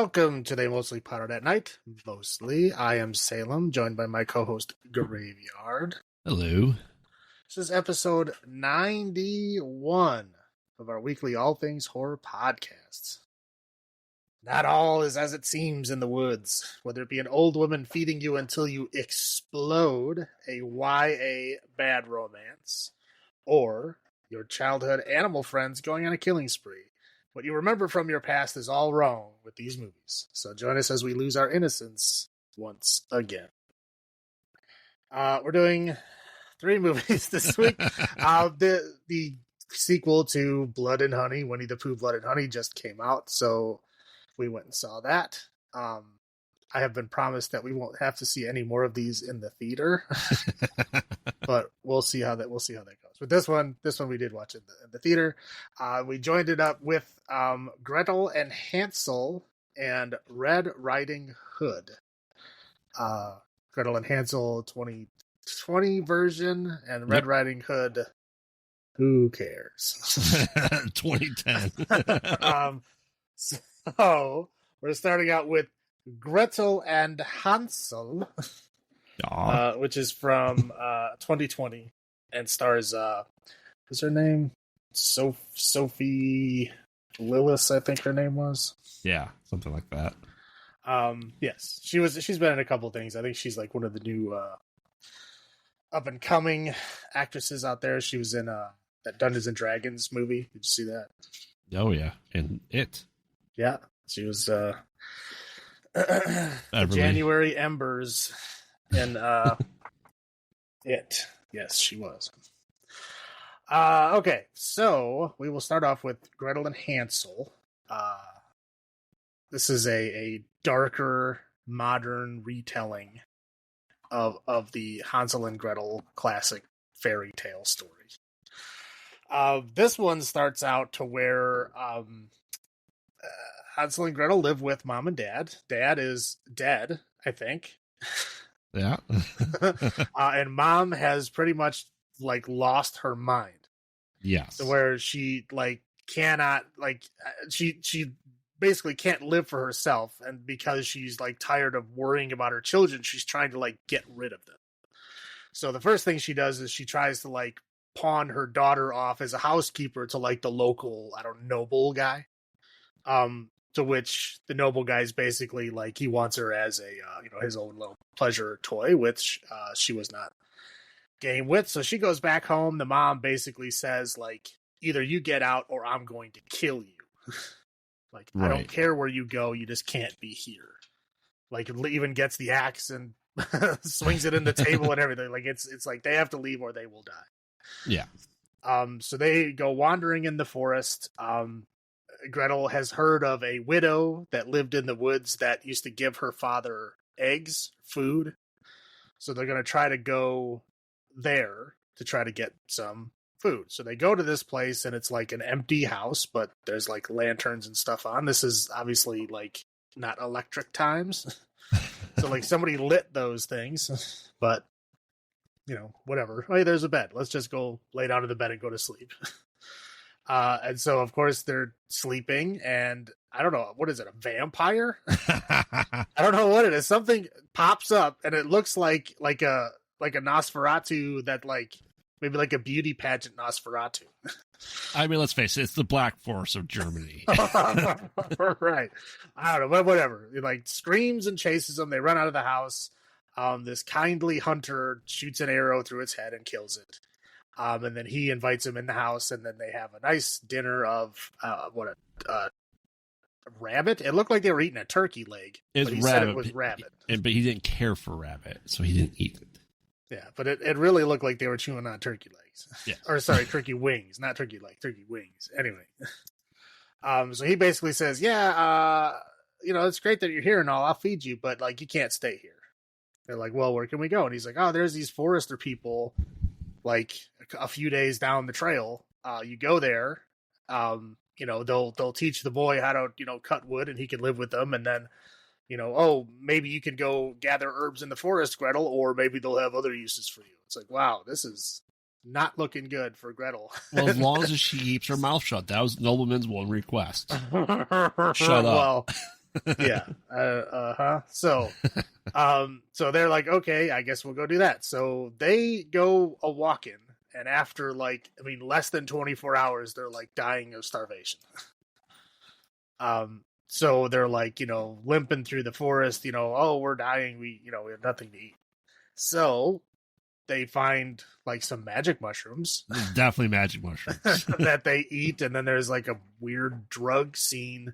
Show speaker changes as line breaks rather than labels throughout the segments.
Welcome to They Mostly Pottered at Night. Mostly, I am Salem, joined by my co-host Graveyard.
Hello.
This is episode 91 of our weekly All Things Horror podcasts. Not all is as it seems in the woods, whether it be an old woman feeding you until you explode, a YA bad romance, or your childhood animal friends going on a killing spree. What you remember from your past is all wrong with these movies. So join us as we lose our innocence once again. We're doing 3 movies this week. The sequel to Blood and Honey, Winnie the Pooh Blood and Honey, just came out, so we went and saw that. I have been promised that we won't have to see any more of these in the theater, but we'll see how that goes. But this one we did watch in the theater. We joined it up with Gretel and Hansel and Red Riding Hood. Gretel and Hansel 2020 version, and Red Riding Hood, who cares?
2010.
So we're starting out with Gretel and Hansel, which is from 2020 and stars what's her name? Sophie Lillis, I think her name was.
Yeah, something like that.
Yes, she's been in a couple things. I think she's like one of the new up and coming actresses out there. She was in that Dungeons and Dragons movie. Did you see that?
Oh yeah, and It.
Yeah, she was January Embers in It. Yes, she was. Okay, so we will start off with Gretel and Hansel. This is a darker, modern retelling of the Hansel and Gretel classic fairy tale story. This one starts out to where Hansel and Gretel live with mom and dad. Dad is dead, I think.
Yeah.
And mom has pretty much like lost her mind.
Yes.
So where she like cannot like she basically can't live for herself, and because she's like tired of worrying about her children, she's trying to like get rid of them. So the first thing she does is she tries to like pawn her daughter off as a housekeeper to like the local, noble guy. To which the noble guy's basically like he wants her as a his own little pleasure toy, which she was not game with. So she goes back home. The mom basically says like, either you get out or I'm going to kill you. Like, right. I don't care where you go, you just can't be here. Like, it even gets the axe and swings it in the table and everything. Like it's like they have to leave or they will die.
Yeah.
So they go wandering in the forest. Gretel has heard of a widow that lived in the woods that used to give her father eggs, food. So they're going to try to go there to try to get some food. So they go to this place and it's like an empty house, but there's like lanterns and stuff on. This is obviously like not electric times. So like somebody lit those things, but whatever. Hey, there's a bed. Let's just go lay down in the bed and go to sleep. And so, of course, they're sleeping, and I don't know, what is it, a vampire? I don't know what it is. Something pops up, and it looks like a Nosferatu that, like, maybe like a beauty pageant Nosferatu.
I mean, let's face it, it's the Black Force of Germany.
Right. I don't know, but whatever. It, like, screams and chases them. They run out of the house. This kindly hunter shoots an arrow through its head and kills it. And then he invites him in the house, and then they have a nice dinner of a rabbit. It looked like they were eating a turkey leg.
But he
said it was rabbit.
But he didn't care for rabbit, so he didn't eat it.
Yeah, but it really looked like they were chewing on turkey legs.
Yeah.
Or sorry, turkey wings, not turkey legs, turkey wings. Anyway. So he basically says, it's great that you're here and all. I'll feed you, but like you can't stay here. They're like, well, where can we go? And he's like, oh, there's these forester people like a few days down the trail. You go there, they'll teach the boy how to, cut wood, and he can live with them. And then, maybe you can go gather herbs in the forest, Gretel, or maybe they'll have other uses for you. It's like, wow, this is not looking good for Gretel.
Well, as long as she keeps her mouth shut, that was Nobleman's one request. Shut up.
Well, Yeah. So they're like, okay, I guess we'll go do that. So they go a walk-in, and after less than 24 hours, they're like dying of starvation. So they're like, limping through the forest, oh, we're dying. We have nothing to eat. So they find like some magic mushrooms
Definitely magic mushrooms.
that they eat, and then there's like a weird drug scene.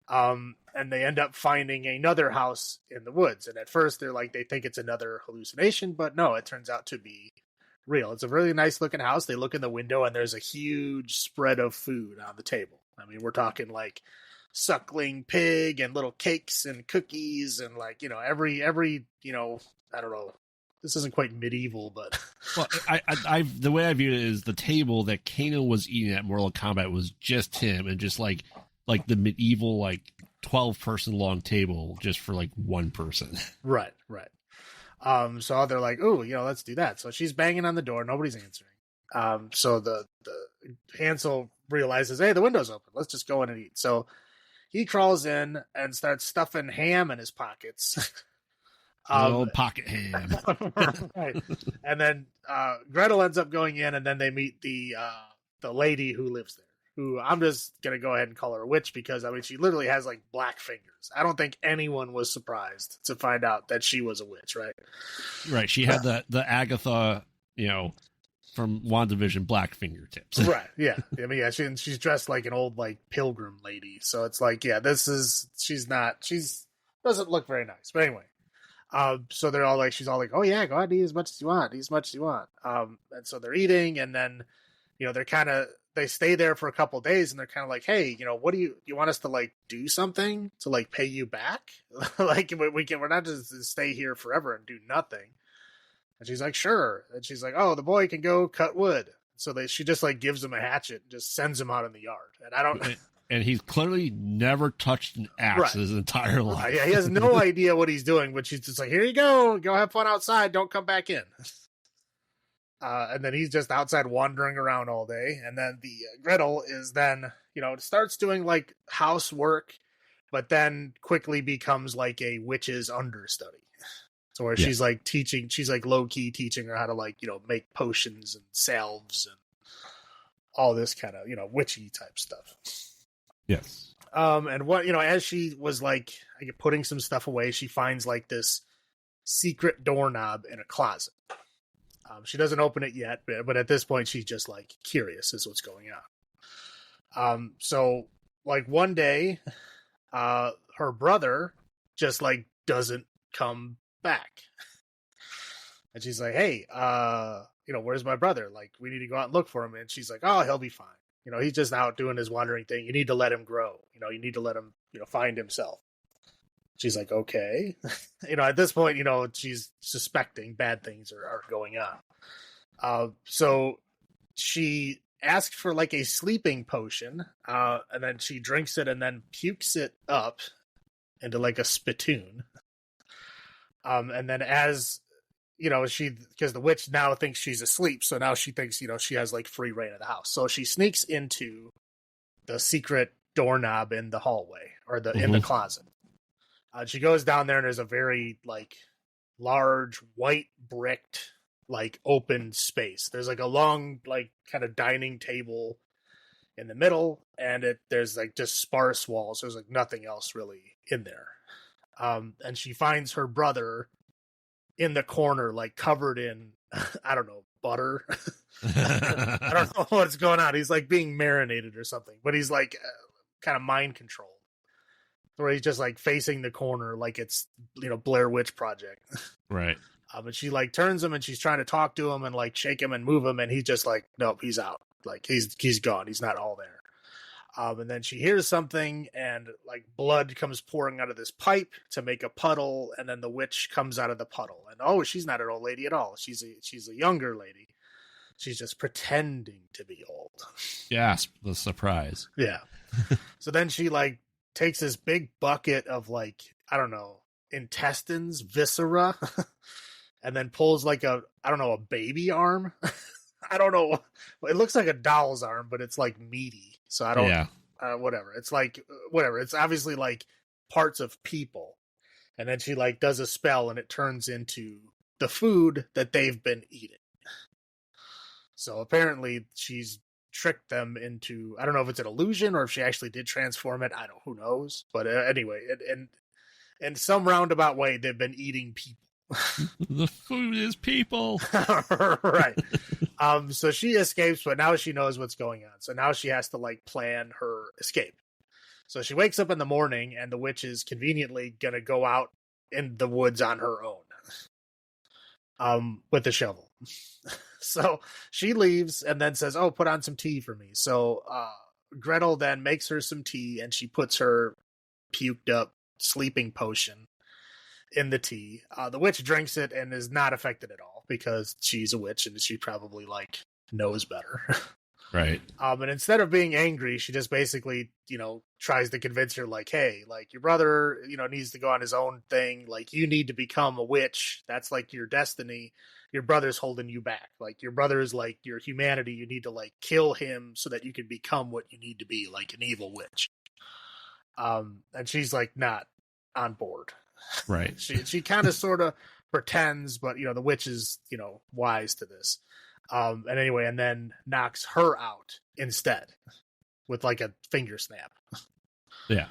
And they end up finding another house in the woods. And at first they're like, they think it's another hallucination, but no, it turns out to be real. It's a really nice looking house. They look in the window and there's a huge spread of food on the table. I mean, we're talking like suckling pig and little cakes and cookies and every, I don't know. This isn't quite medieval, but
well, I the way I viewed it is the table that Kano was eating at Mortal Kombat was just him, and just like the medieval 12-person long table just for one person.
Right. So they're like, oh, let's do that. So she's banging on the door, nobody's answering. So the Hansel realizes, hey, the window's open. Let's just go in and eat. So he crawls in and starts stuffing ham in his pockets.
Old pocket ham.
Right. And then Gretel ends up going in, and then they meet the lady who lives there, who I'm just going to go ahead and call her a witch because, I mean, she literally has black fingers. I don't think anyone was surprised to find out that she was a witch, right?
Right. She had the Agatha, from WandaVision black fingertips.
Right. Yeah. I mean, yeah, she's dressed like an old pilgrim lady. So it's she doesn't look very nice. But anyway. So they're all she's all like, oh yeah, go ahead, eat as much as you want, and so they're eating, and then, they stay there for a couple of days, and they're kind of like, hey, what do you want us to do something to pay you back? We're not just to stay here forever and do nothing. And she's like, sure. And she's like, oh, the boy can go cut wood. So she just gives him a hatchet and just sends him out in the yard. And I don't.
And he's clearly never touched an axe his entire life.
Yeah, he has no idea what he's doing, but she's just like, here you go have fun outside, don't come back in. And then he's just outside wandering around all day. And then the Gretel is then, starts doing housework, but then quickly becomes a witch's understudy. So where she's teaching, she's low key teaching her how to make potions and salves and all this kind of, witchy type stuff.
Yes.
And what, as she was putting some stuff away, she finds this secret doorknob in a closet. She doesn't open it yet, but at this point she's just curious as what's going on. So one day, her brother just doesn't come back. And she's like, hey, where's my brother? We need to go out and look for him. And she's like, oh, he'll be fine. He's just out doing his wandering thing. You need to let him grow. You need to let him, find himself. She's like, okay. At this point, she's suspecting bad things are going on. So she asked for a sleeping potion, and then she drinks it and then pukes it up into a spittoon. And then as because the witch now thinks she's asleep, so now she thinks she has free reign of the house. So she sneaks into the secret doorknob in the hallway or in the closet. She goes down there, and there's a very large white bricked open space. There's a long kind of dining table in the middle, and there's just sparse walls. There's nothing else really in there. And she finds her brother in the corner, covered in, I don't know, butter. I don't know what's going on. He's being marinated or something, but he's kind of mind controlled, where he's just facing the corner it's Blair Witch Project.
Right.
But she turns him, and she's trying to talk to him and shake him and move him, and he's just nope, he's out. He's gone. He's not all there. And then she hears something, and blood comes pouring out of this pipe to make a puddle, and then the witch comes out of the puddle. And oh, she's not an old lady at all. She's a younger lady. She's just pretending to be old.
Yes, the surprise.
Yeah. So then she takes this big bucket of I don't know, intestines, viscera, and then pulls a baby arm. I don't know. It looks like a doll's arm, but it's meaty. So I don't, whatever. It's whatever. It's obviously parts of people. And then she like does a spell and it turns into the food that they've been eating. So apparently she's tricked them into, I don't know if it's an illusion or if she actually did transform it. Who knows? But anyway, in some roundabout way, they've been eating people.
The food is people.
Right. So she escapes, but now she knows what's going on. So now she has to like plan her escape. So she wakes up in the morning and the witch is conveniently going to go out in the woods on her own. With a shovel. So she leaves and then says, "Oh, put on some tea for me." So Gretel then makes her some tea and she puts her puked up sleeping potion in the tea. The witch drinks it and is not affected at all because she's a witch and she probably like knows better.
Right.
And instead of being angry, she just basically, tries to convince her like, hey, like your brother, needs to go on his own thing. Like you need to become a witch. That's like your destiny. Your brother's holding you back. Like your brother is like your humanity. You need to like kill him so that you can become what you need to be, like an evil witch. And she's like not on board.
Right.
She kind of sort of pretends, but the witch is, wise to this. And then knocks her out instead with like a finger snap.
Yeah.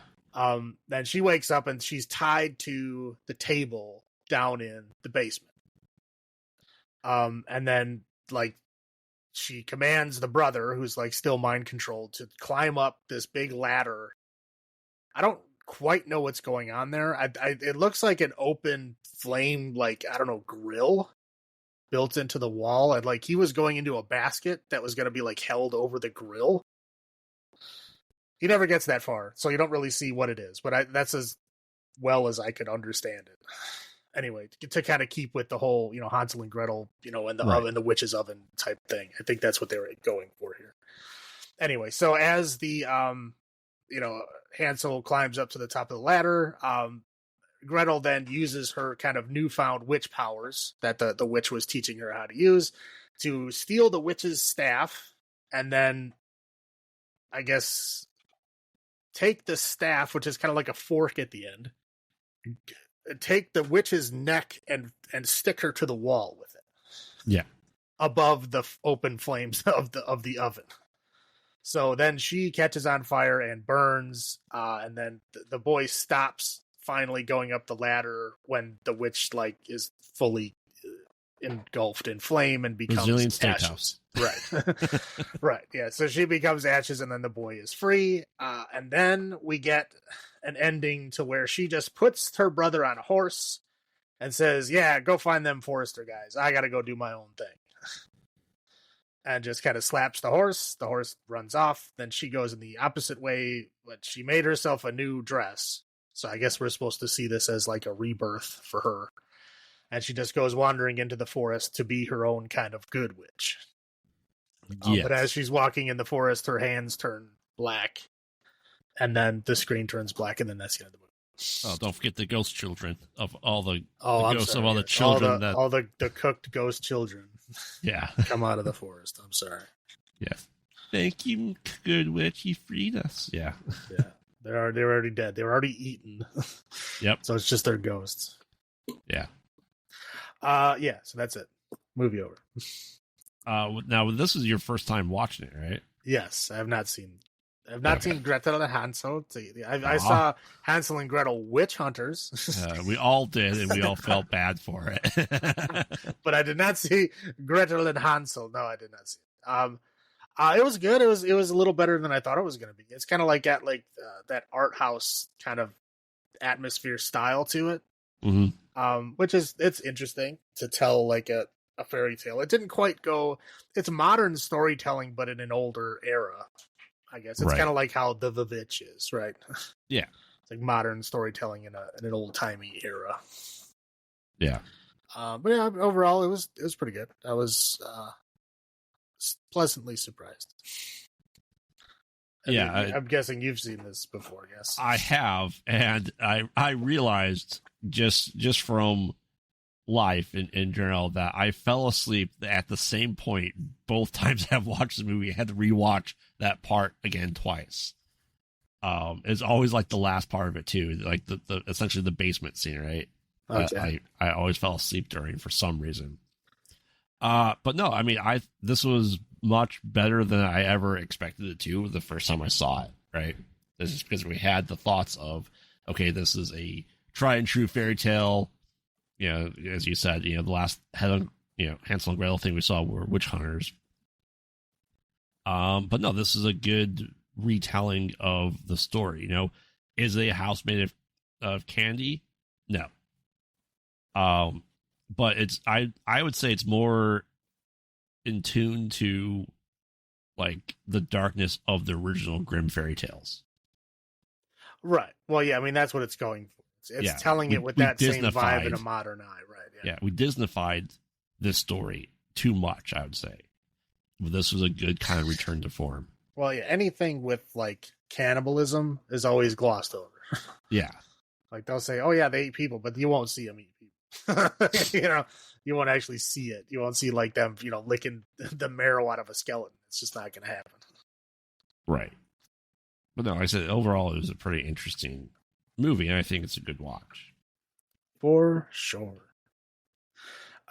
Then she wakes up and she's tied to the table down in the basement. And then like she commands the brother, who's like still mind controlled, to climb up this big ladder. I don't quite know what's going on there. It looks like an open flame, like, I don't know, grill built into the wall, and like he was going into a basket that was going to be like held over the grill. He never gets that far, so you don't really see what it is, but that's as well as I could understand it. Anyway, to kind of keep with the whole, Hansel and Gretel, and the
right.
oven, the witch's oven type thing. I think that's what they were going for here. Anyway, so as the Hansel climbs up to the top of the ladder, Gretel then uses her kind of newfound witch powers that the witch was teaching her how to use to steal the witch's staff and then, I guess, take the staff, which is kind of like a fork at the end, take the witch's neck and stick her to the wall with it.
Yeah.
Above the open flames of the oven. So then she catches on fire and burns, and then the boy stops finally going up the ladder when the witch like is fully engulfed in flame and becomes
Brazilian
ashes.
Steakhouse.
Right. Right. Yeah. So she becomes ashes and then the boy is free. And then we get an ending to where she just puts her brother on a horse and says, "Yeah, go find them Forrester guys. I got to go do my own thing." And just kind of slaps the horse. The horse runs off. Then she goes in the opposite way, but she made herself a new dress. So I guess we're supposed to see this as like a rebirth for her. And she just goes wandering into the forest to be her own kind of good witch. Yes. But as she's walking in the forest, her hands turn black. And then the screen turns black, and then that's the end of the movie.
Oh, don't forget the ghost children of all the
ghosts of all the children. All the cooked ghost children.
Yeah.
Come out of the forest. I'm sorry.
Yeah. Thank you, good witch. You freed us. Yeah.
Yeah. They're already dead. They were already eaten.
Yep.
So it's just their ghosts.
Yeah.
Yeah. So that's it. Movie over.
Now this is your first time watching it, right?
Yes, I have not seen. I've not seen Gretel and Hansel. I saw Hansel and Gretel Witch Hunters.
We all did, and we all felt bad for it.
But I did not see Gretel and Hansel. No, I did not see it. It was good. It was a little better than I thought it was going to be. It's kind of like that that art house kind of atmosphere style to it, which it's interesting to tell like a fairy tale. It didn't quite go. It's modern storytelling, but in an older era. I guess it's kind of like how the Vivitch is, right?
Yeah,
it's like modern storytelling in an old timey era.
Yeah,
but yeah, overall it was pretty good. I was pleasantly surprised. I'm guessing you've seen this before. Yes,
I have, and I realized just from life in general that I fell asleep at the same point both times I've watched the movie. I had to rewatch that part again twice. It's always like the last part of it too, like the essentially the basement scene, right?
Okay.
I always fell asleep during for some reason. But no, I mean, this was much better than I ever expected it to the first time I saw it. Right, this is because we had the thoughts of, okay, this is a tried and true fairy tale. You know, as you said, the last Hansel and Gretel thing we saw were witch hunters. But no, this is a good retelling of the story. Is it a house made of candy? No. But I would say it's more in tune to like the darkness of the original Grimm fairy tales.
Right. Well, yeah, I mean, that's what it's going for. It's telling it with that same vibe in a modern eye, right?
Yeah, we Disneyfied this story too much, I would say. But this was a good kind of return to form.
Well, yeah, anything with like cannibalism is always glossed over.
Yeah.
Like they'll say, "Oh yeah, they eat people," but you won't see them eat people. You won't actually see it. You won't see like them, licking the marrow out of a skeleton. It's just not going to happen.
Right. But no, like I said overall it was a pretty interesting movie, and I think it's a good watch.
For sure.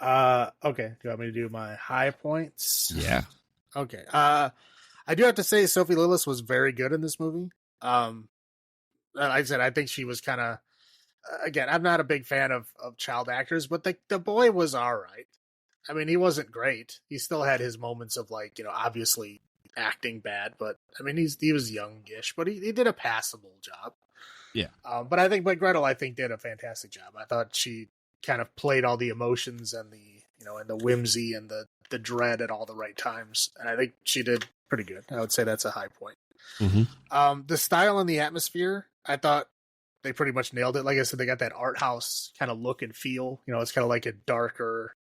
Okay. Do you want me to do my high points?
Yeah.
Okay. I do have to say Sophie Lillis was very good in this movie. Like I said, I think she was kind of, again, I'm not a big fan of child actors, but the boy was all right. I mean, he wasn't great. He still had his moments of like, obviously acting bad, but I mean, he was youngish, but he did a passable job.
Yeah.
But Gretel, I think, did a fantastic job. I thought she kind of played all the emotions and and the whimsy and the dread at all the right times. And I think she did pretty good. I would say that's a high point.
Mm-hmm.
The style and the atmosphere, I thought they pretty much nailed it. Like I said, they got that art house kind of look and feel. It's kind of like a darker,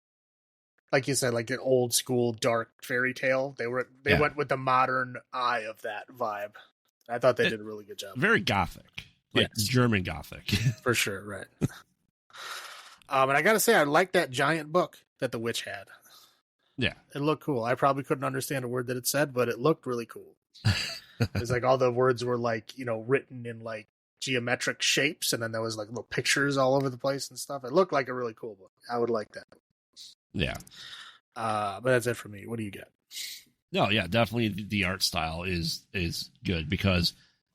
like you said, like an old school dark fairy tale. They went with the modern eye of that vibe. I thought they did a really good job.
Very gothic. Like German gothic.
For sure, right. And I gotta say, I like that giant book that the witch had.
Yeah.
It looked cool. I probably couldn't understand a word that it said, but it looked really cool. It's like all the words were like, written in like geometric shapes, and then there was like little pictures all over the place and stuff. It looked like a really cool book. I would like that.
Yeah.
But that's it for me. What do you got?
No, yeah, definitely the art style is good because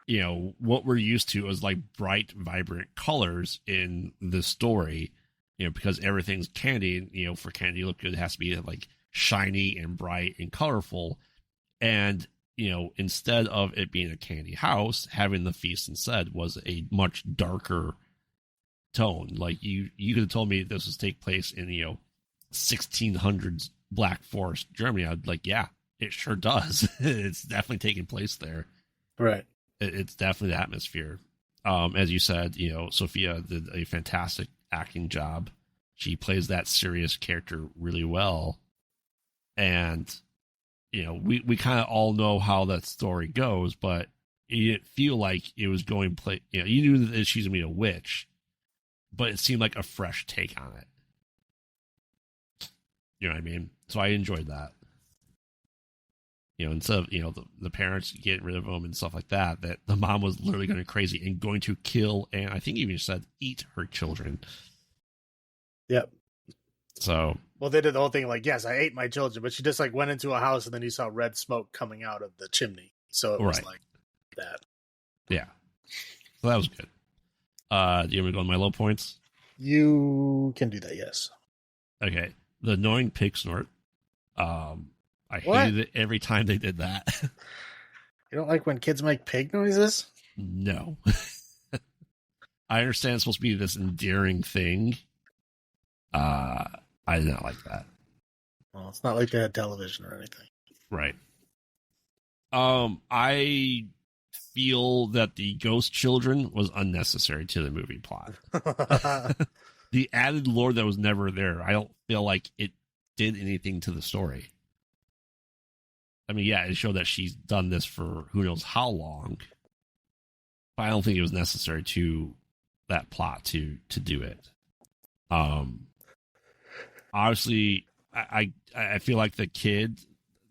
what we're used to is like bright, vibrant colors in the story, because everything's candy, and for candy to look good, it has to be like shiny and bright and colorful. And instead of it being a candy house, having the feast instead was a much darker tone. Like you could have told me this was take place in 1600s Black Forest, Germany. I'd like, yeah, it sure does. It's definitely taking place there.
Right.
It's definitely the atmosphere. As you said, Sophia did a fantastic acting job. She plays that serious character really well. And, we kind of all know how that story goes, but it didn't feel like it was going play. You knew that she's going to be a witch, but it seemed like a fresh take on it. You know what I mean? So I enjoyed that. Instead of, the parents getting rid of them and stuff like that, that the mom was literally going crazy and going to kill, and I think even said eat her children.
Yep.
So.
Well, they did the whole thing like, yes, I ate my children, but she just like went into a house and then you saw red smoke coming out of the chimney. So it was like that. Yeah.
So that was good. Do you want me to go on my low points?
You can do that, yes.
Okay. The annoying pig snort. I hated it every time they did that.
You don't like when kids make pig noises?
No. I understand it's supposed to be this endearing thing. I did not like that.
Well, it's not like they had television or anything.
Right. I feel that the ghost children was unnecessary to the movie plot. The added lore that was never there, I don't feel like it did anything to the story. I mean, yeah, it showed that she's done this for who knows how long, but I don't think it was necessary to that plot to do it. Obviously, I feel like the kid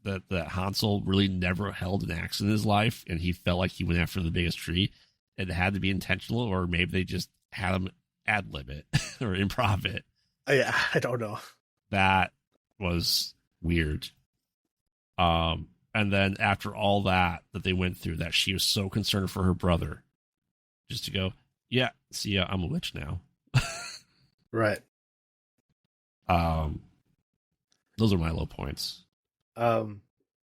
that Hansel really never held an axe in his life, and he felt like he went after the biggest tree. It had to be intentional, or maybe they just had him ad-lib it or improv it.
Yeah, I don't know.
That was weird. And then after all that they went through, that she was so concerned for her brother, just to go, yeah, see ya, I'm a witch now.
Right.
Those are my low points.
How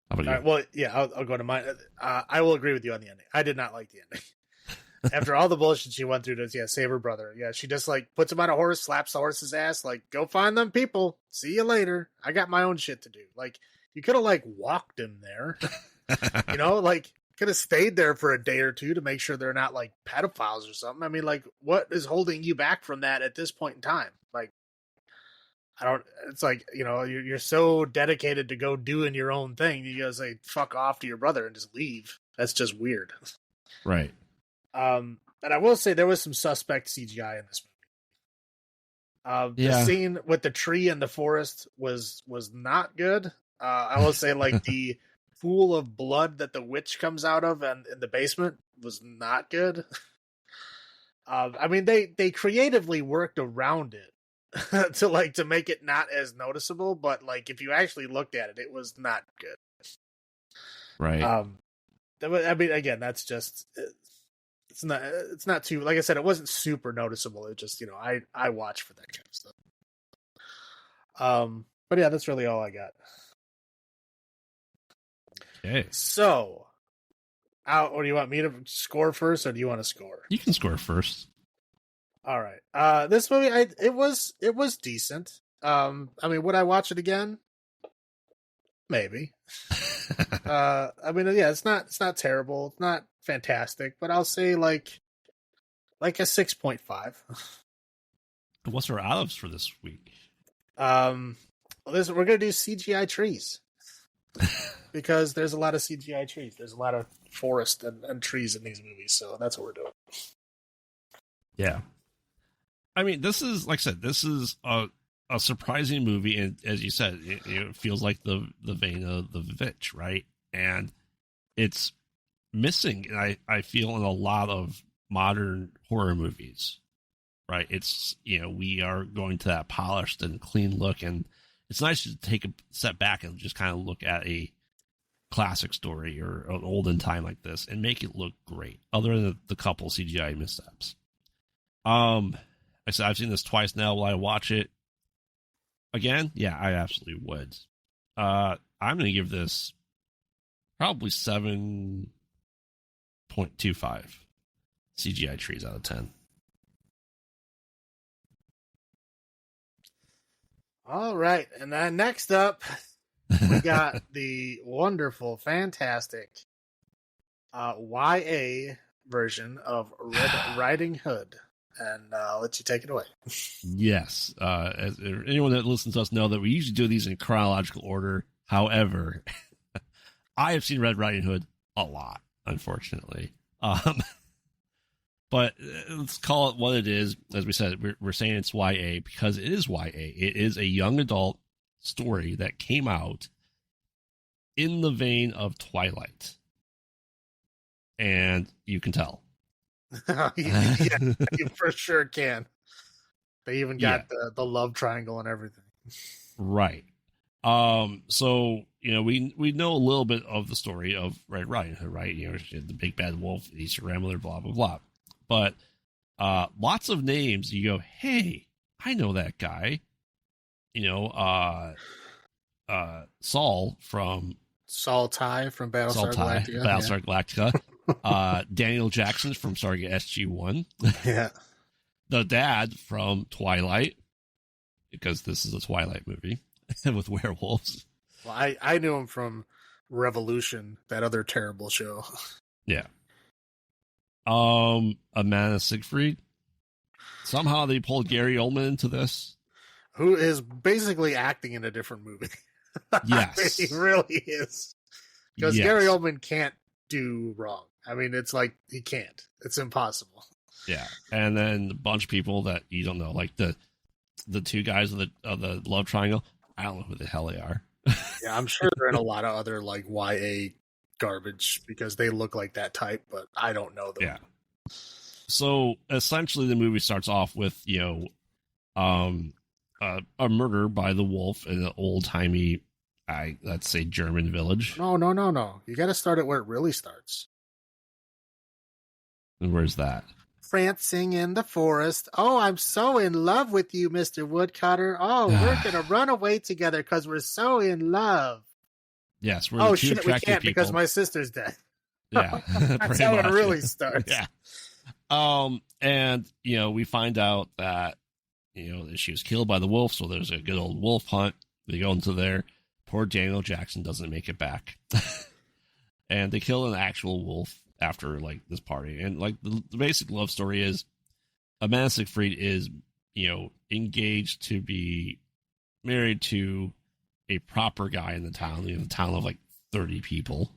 about you?
Right, well, yeah, I'll go to mine. I will agree with you on the ending. I did not like the ending. After all the bullshit she went through to save her brother. Yeah, she just like puts him on a horse, slaps the horse's ass, like, go find them people. See you later. I got my own shit to do. Like, you could have like walked him there. You know, like could have stayed there for a day or two to make sure they're not like pedophiles or something. I mean, like, what is holding you back from that at this point in time? Like, it's like, you know, you're so dedicated to go doing your own thing. You gotta say fuck off to your brother and just leave. That's just weird.
Right.
And I will say there was some suspect CGI in this movie. The scene with the tree in the forest was not good. I will say, like, the pool of blood that the witch comes out of and in the basement was not good. I mean, they creatively worked around it to make it not as noticeable, but like if you actually looked at it, it was not good.
Right.
I mean, again, that's just it's not too, like I said, it wasn't super noticeable. It just, you know, I watch for that kind of stuff. But yeah, that's really all I got.
Okay.
So, or do you want me to score first, or do you want to score?
You can score first.
All right. This movie, it was decent. I mean, would I watch it again? Maybe. I mean, yeah, it's not terrible. It's not fantastic, but I'll say like a 6.5.
What's our olives for this week?
We're gonna do CGI trees. Because there's a lot of CGI trees. There's a lot of forest and trees in these movies, so that's what we're doing.
Yeah. I mean, this is, like I said, this is a surprising movie, and as you said, it feels like the vein of the Vitch, right? And it's missing, I feel, in a lot of modern horror movies, right? It's, you know, we are going to that polished and clean look, and it's nice to take a step back and just kind of look at a classic story or an olden time like this and make it look great, other than the couple CGI missteps. I said I've seen this twice now. Will I watch it again? Yeah, I absolutely would. I'm going to give this probably 7.25 CGI trees out of 10.
All right, and then next up, we got the wonderful, fantastic YA version of Red Riding Hood. And I'll let you take it away.
Yes. As anyone that listens to us know that we usually do these in chronological order. However, I have seen Red Riding Hood a lot, unfortunately. But let's call it what it is. As we said, we're saying it's YA because it is YA. It is a young adult story that came out in the vein of Twilight. And you can tell.
Yeah, you for sure can. They even got the love triangle and everything.
Right. So, you know, we know a little bit of the story of Red Riding Hood, right? You know, the big bad wolf, Easter Rambler, blah, blah, blah. But lots of names, you go, hey, I know that guy. You know, Saul from...
Saul Ty from Battlestar Galactica.
Battlestar Galactica. Daniel Jackson from Stargate SG-1.
Yeah.
The dad from Twilight, because this is a Twilight movie with werewolves.
Well, I knew him from Revolution, that other terrible show.
Yeah. Amanda Siegfried. Somehow they pulled Gary Oldman into this.
Who is basically acting in a different movie.
Yes.
He really is. Because Gary Oldman can't do wrong. I mean, it's like he can't. It's impossible.
Yeah. And then a bunch of people that you don't know, like the two guys of the love triangle. I don't know who the hell they are.
Yeah, I'm sure they're in a lot of other like YA garbage because they look like that type, but I don't know them.
Yeah. So essentially, the movie starts off with a murder by the wolf in an old timey, let's say German village.
No. You got to start it where it really starts.
And where's that?
Prancing in the forest. Oh, I'm so in love with you, Mr. Woodcutter. Oh, we're gonna run away together because we're so in love.
Yes, we're
Oh
two
shit, we
attractive
can't
people.
because my sister's dead.
Yeah,
That's how it really starts.
Yeah. And we find out that that she was killed by the wolf, so there's a good old wolf hunt. They go into there. Poor Daniel Jackson doesn't make it back, and they kill an actual wolf after like this party. And like the basic love story is, Amanda Seyfried is engaged to be married to a proper guy in the town. The town of like 30 people.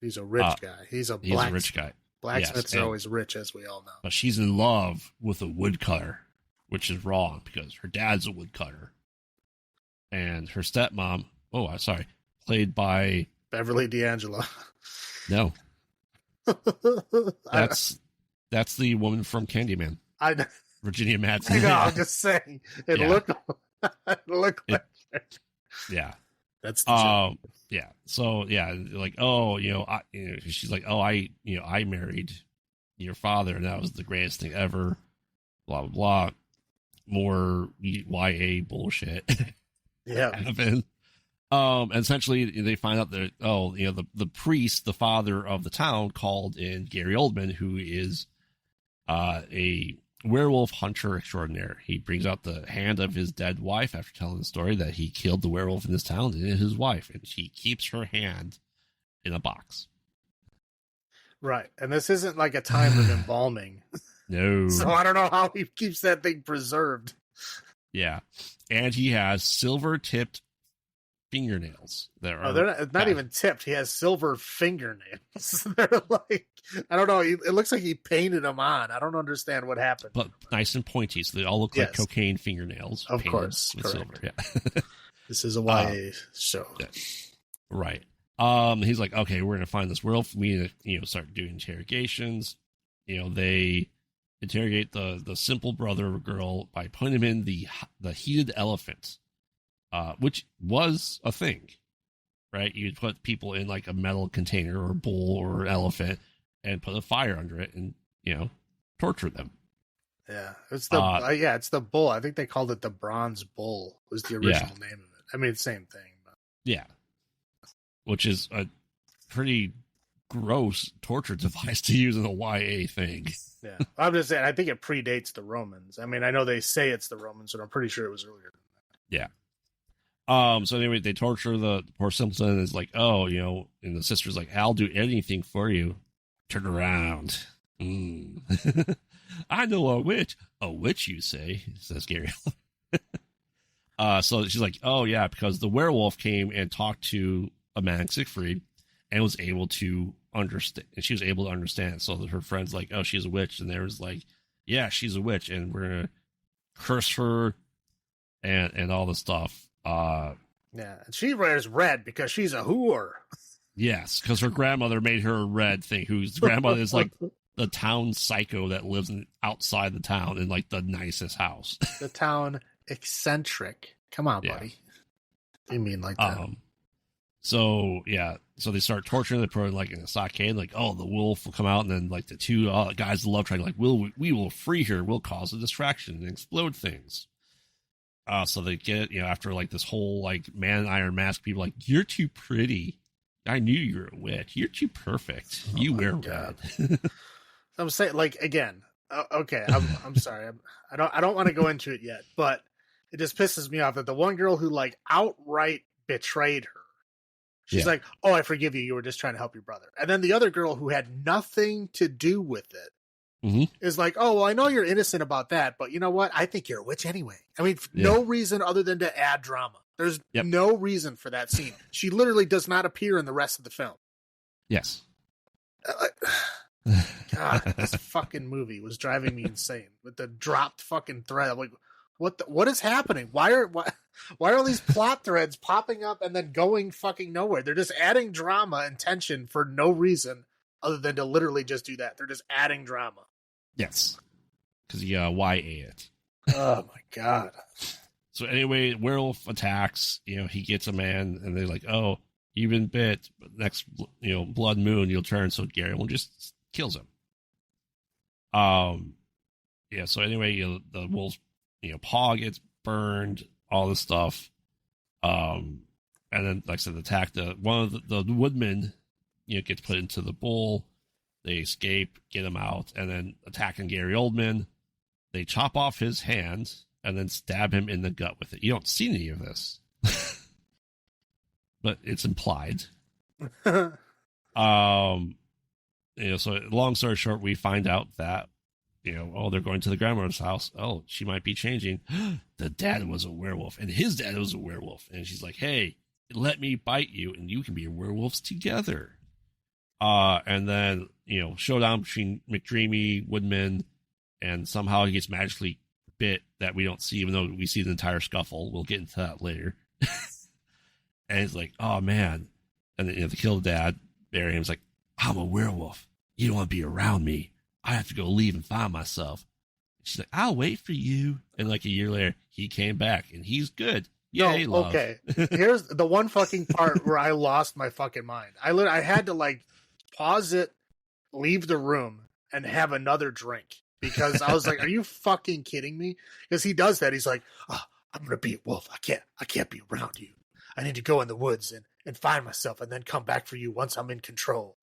He's a rich guy. He's a
rich guy.
Blacksmiths are always rich, as we all know.
But she's in love with a woodcutter, which is wrong because her dad's a woodcutter. And her stepmom, played by
Beverly D'Angelo.
No. That's the woman from Candyman. Virginia Madsen.
I know, I'm just saying. It looked like her.
Yeah.
That's the
yeah. So yeah, like she's like, I married your father, and that was the greatest thing ever. Blah blah blah. More YA bullshit.
Yeah.
Happened. And essentially they find out that the priest, the father of the town, called in Gary Oldman, who is a werewolf hunter extraordinaire. He brings out the hand of his dead wife after telling the story that he killed the werewolf in this town, and his wife, and he keeps her hand in a box.
Right. And this isn't like a time of embalming.
No.
So I don't know how he keeps that thing preserved.
Yeah. And he has silver-tipped fingernails that are
they're not even tipped. He has silver fingernails. They're like, I don't know. It looks like he painted them on. I don't understand what happened.
But nice and pointy, so they all look like cocaine fingernails.
Of course,
with
correct.
silver. Yeah.
This is a YA show.
Yeah. Right. He's like, okay, we're gonna find this werewolf. We need to start doing interrogations. They interrogate the simple brother of a girl by putting him in the heated elephant, which was a thing, right? You'd put people in like a metal container or a bowl or an elephant and put a fire under it and torture them.
Yeah, it's the bull. I think they called it the Bronze Bull. Was the original name of it. I mean, same thing. But.
Yeah, which is a pretty gross torture device to use in a YA thing.
Yeah, I'm just saying. I think it predates the Romans. I mean, I know they say it's the Romans, but I'm pretty sure it was earlier than that.
Yeah. So anyway, they torture the poor simpleton. Is like, and the sister's like, "I'll do anything for you. Turn around." I know a witch. A witch, you say? Says Gary. So she's like, "Oh yeah," because the werewolf came and talked to Amanda Seyfried and was able to understand. And she was able to understand it. So that her friends like, "Oh, she's a witch," and they was like, "Yeah, she's a witch, and we're gonna curse her and all the stuff."
Yeah, and she wears red because she's a whore.
Yes, because her grandmother made her a red thing. Whose grandmother is like the town psycho that lives outside the town in like the nicest house.
The town eccentric. Come on, buddy. You mean like that?
So they start torturing the pro like in a stockade. Like, the wolf will come out, and then like the two guys, the love triangle, like, we will free her. We'll cause a distraction and explode things. So they get after like this whole like man in iron mask. People like, you're too pretty. I knew you were a witch. You're too perfect. You wear red.
I'm saying, like, again. Okay, I'm sorry. I don't want to go into it yet, but it just pisses me off that the one girl who like outright betrayed her. She's like, "Oh, I forgive you. You were just trying to help your brother." And then the other girl who had nothing to do with it is like, "Oh, well, I know you're innocent about that, but you know what? I think you're a witch anyway." I mean, no reason other than to add drama. There's no reason for that scene. She literally does not appear in the rest of the film.
Yes.
God, this fucking movie was driving me insane with the dropped fucking thread. I'm like, What is happening? Why are all these plot threads popping up and then going fucking nowhere? They're just adding drama and tension for no reason other than to literally just do that. They're just adding drama.
Yes. Because YA it.
Oh my god.
So anyway, werewolf attacks. He gets a man, and they're like, "Oh, you've been bit. But next, blood moon, you'll turn." So Gary will just kills him. Yeah. So anyway, the wolf's paw gets burned, all this stuff. And then, like I said, attack one of the woodmen. Gets put into the bowl. They escape, get him out, and then attacking Gary Oldman. They chop off his hand and then stab him in the gut with it. You don't see any of this, but it's implied. So long story short, we find out that, they're going to the grandmother's house. Oh, she might be changing. The dad was a werewolf, and his dad was a werewolf. And she's like, hey, let me bite you, and you can be werewolves together. And then, showdown between McDreamy, Woodman, and somehow he gets magically bit that we don't see, even though we see the entire scuffle. We'll get into that later. And it's like, oh man. And then, to kill the dad, bury him. It's like, I'm a werewolf. You don't want to be around me. I have to go leave and find myself. She's like, I'll wait for you. And like a year later, he came back and he's good. Yay,
no,
love.
okay. Here's the one fucking part where I lost my fucking mind. I had to pause it, leave the room, and have another drink because I was like, are you fucking kidding me? Because he does that. He's like, oh, I'm going to be a wolf. I can't be around you. I need to go in the woods and find myself and then come back for you once I'm in control.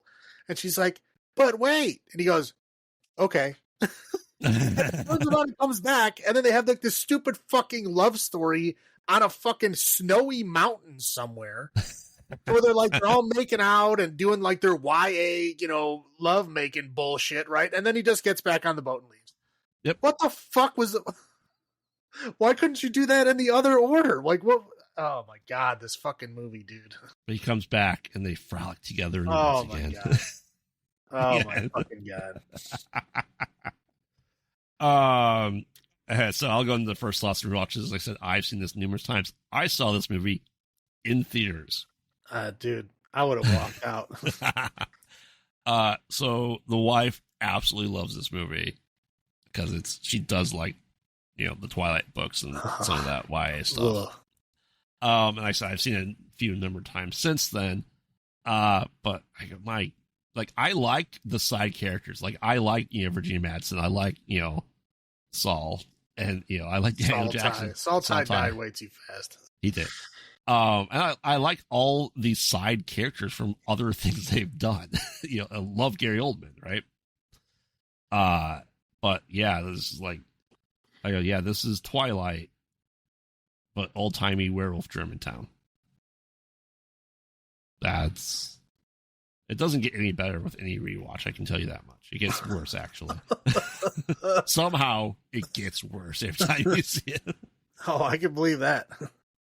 And she's like, but wait. And he goes, okay. Turns around and comes back, and then they have this stupid fucking love story on a fucking snowy mountain somewhere. Where they're all making out and doing their YA, love making bullshit, right? And then he just gets back on the boat and leaves.
Yep.
What the fuck was it? Why couldn't you do that in the other order? What? Oh my god, this fucking movie, dude.
But he comes back and they frolic together in the woods again.
God. Oh my fucking god.
So I'll go into the first lots of rewatches. As I said, I've seen this numerous times. I saw this movie in theaters.
Dude, I would have walked
out. So the wife absolutely loves this movie because she does like, the Twilight books and some of that YA stuff. And I said, I've seen it a few number of times since then. But I like the side characters. Like I like, Virginia Madsen. I like, Saul, and I like Daniel Jackson.
Saul died way too fast.
He did. And I like all these side characters from other things they've done. I love Gary Oldman, right? But yeah, this is this is Twilight, but old timey werewolf Germantown. It doesn't get any better with any rewatch. I can tell you that much. It gets worse, actually. Somehow it gets worse every time you see it.
Oh, I can believe that.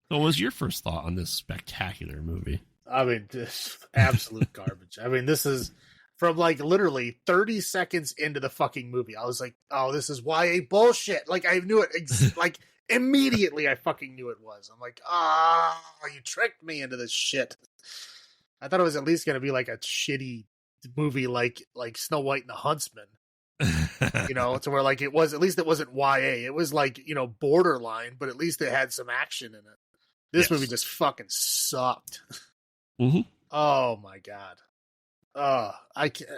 What was your first thought on this spectacular movie?
I mean, just absolute garbage. I mean, this is from literally 30 seconds into the fucking movie. I was like, oh, this is YA bullshit. I knew it. Immediately I fucking knew it was. I'm like, you tricked me into this shit. I thought it was at least going to be a shitty movie like Snow White and the Huntsman. To where it was, at least it wasn't YA. It was borderline, but at least it had some action in it. This movie just fucking sucked.
Mm-hmm.
Oh my god. I can't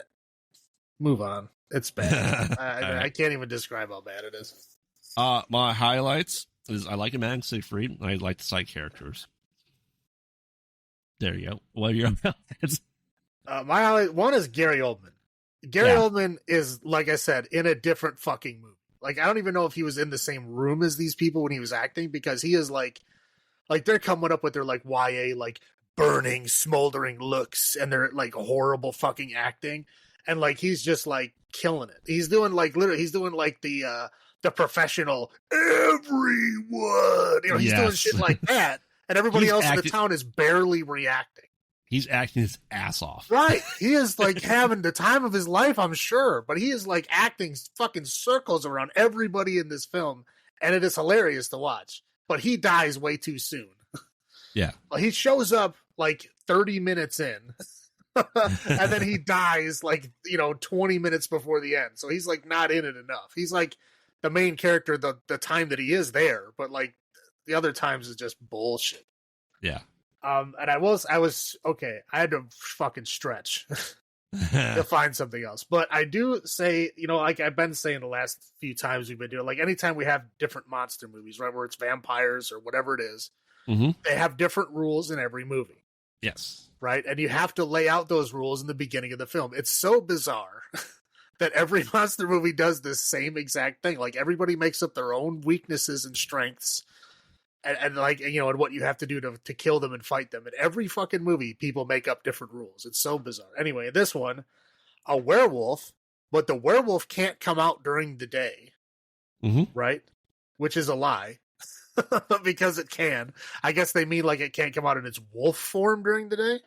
move on. It's bad. I can't even describe how bad it is.
My highlights is I like Amanda Seyfried. I like the side characters. There you go. What are your highlights?
My highlight one is Gary Oldman. Gary Oldman is, like I said, in a different fucking movie. I don't even know if he was in the same room as these people when he was acting, because he is they're coming up with their YA burning, smoldering looks and their horrible fucking acting, and he's just killing it. He's doing literally, he's doing the professional everyone. He's doing shit like that, and everybody else in the town is barely reacting.
He's acting his ass off.
Right. He is having the time of his life, I'm sure, but he is acting fucking circles around everybody in this film, and it is hilarious to watch. But he dies way too soon.
Yeah.
He shows up like 30 minutes in, and then he dies like 20 minutes before the end. So he's like not in it enough. He's like the main character the time that he is there, but like the other times is just bullshit.
Yeah.
And I was okay. I had to fucking stretch to find something else. But I do say, like I've been saying the last few times we've been doing, like anytime we have different monster movies, right, where it's vampires or whatever it is, they have different rules in every movie.
Yes.
Right? And you have to lay out those rules in the beginning of the film. It's so bizarre that every monster movie does this same exact thing. Like everybody makes up their own weaknesses and strengths. And like, and what you have to do to kill them and fight them. In every fucking movie, people make up different rules. It's so bizarre. Anyway, in this one, a werewolf, but the werewolf can't come out during the day. Right? Which is a lie. Because it can. I guess they mean like it can't come out in its wolf form during the day.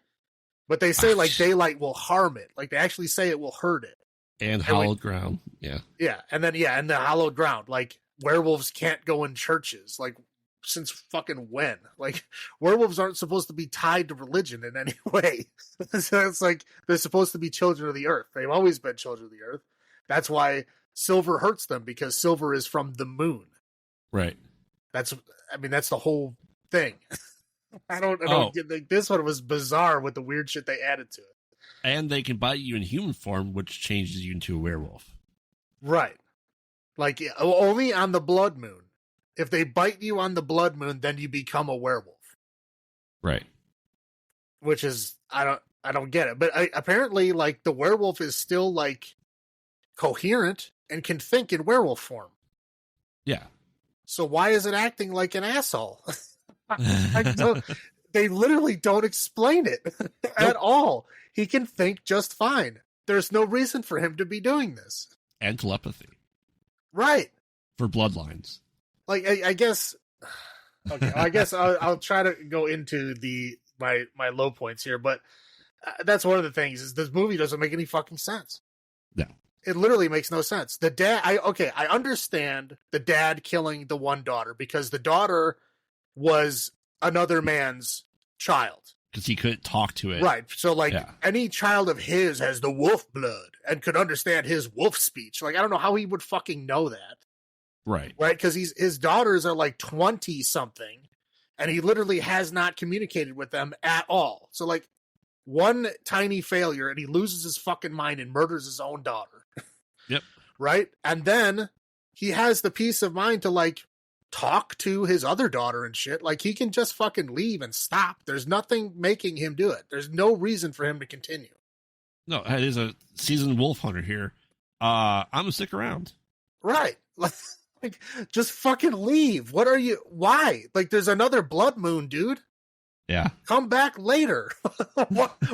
But they say like daylight will harm it. Like they actually say it will hurt it.
And hallowed ground. Yeah.
Yeah. And then, and the hallowed ground. Like werewolves can't go in churches. Like, since fucking when? Like, werewolves aren't supposed to be tied to religion in any way. So it's like they're supposed to be children of the earth. They've always been children of the earth. That's why silver hurts them, because silver is from the moon.
Right.
That's the whole thing. I don't get, like, this one was bizarre with the weird shit they added to it.
And they can bite you in human form, which changes you into a werewolf.
Right. Like only on the blood moon. If they bite you on the blood moon, then you become a werewolf.
Right.
Which is, I don't get it. But apparently, like, the werewolf is still, like, coherent and can think in werewolf form.
Yeah.
So why is it acting like an asshole? They literally don't explain it at all. He can think just fine. There's no reason for him to be doing this.
And telepathy.
Right.
For bloodlines.
Like, I guess, okay, I guess I'll try to go into my low points here, but that's one of the things is this movie doesn't make any fucking sense.
No.
It literally makes no sense. The dad, I understand the dad killing the one daughter because the daughter was another man's child.
Because he couldn't talk to it.
Right. So, like, any child of his has the wolf blood and could understand his wolf speech. Like, I don't know how he would fucking know that.
Right.
Right, because his daughters are like 20 something, and he literally has not communicated with them at all. So like one tiny failure, and he loses his fucking mind and murders his own daughter.
Yep.
Right, and then he has the peace of mind to like talk to his other daughter and shit. Like he can just fucking leave and stop. There's nothing making him do it. There's no reason for him to continue.
No, it is a seasoned wolf hunter here. I'm gonna stick around.
Right. Like, just fucking leave. What are you? Why? Like, there's another blood moon, dude.
Yeah.
Come back later.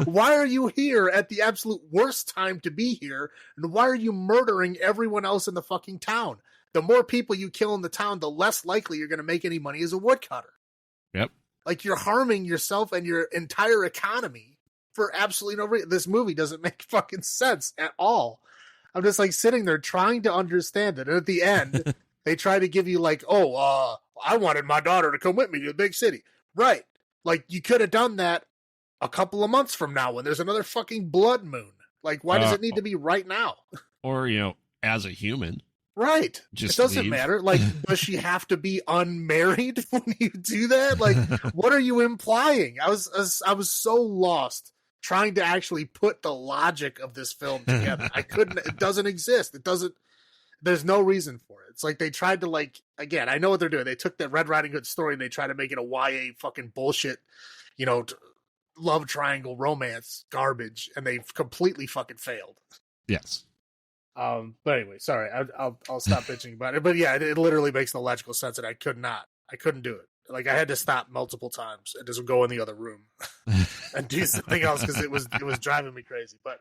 Why are you here at the absolute worst time to be here? And why are you murdering everyone else in the fucking town? The more people you kill in the town, the less likely you're going to make any money as a woodcutter.
Yep.
Like, you're harming yourself and your entire economy for absolutely no reason. This movie doesn't make fucking sense at all. I'm just like sitting there trying to understand it. And at the end, they try to give you like, I wanted my daughter to come with me to the big city. Right. Like, you could have done that a couple of months from now when there's another fucking blood moon. Like, why does it need to be right now?
Or, as a human.
Right.
Just
it doesn't
leave.
matter. Like, does she have to be unmarried when you do that? Like, what are you implying? I was so lost trying to actually put the logic of this film together. I couldn't. It doesn't exist. There's no reason for it. It's like they tried to, like, again, I know what they're doing. They took the Red Riding Hood story and they try to make it a YA fucking bullshit, love triangle romance garbage, and they've completely fucking failed.
Yes.
But anyway, sorry, I'll stop bitching about it. But yeah, it literally makes no logical sense, and I couldn't do it. Like, I had to stop multiple times and just go in the other room and do something else because it was driving me crazy. But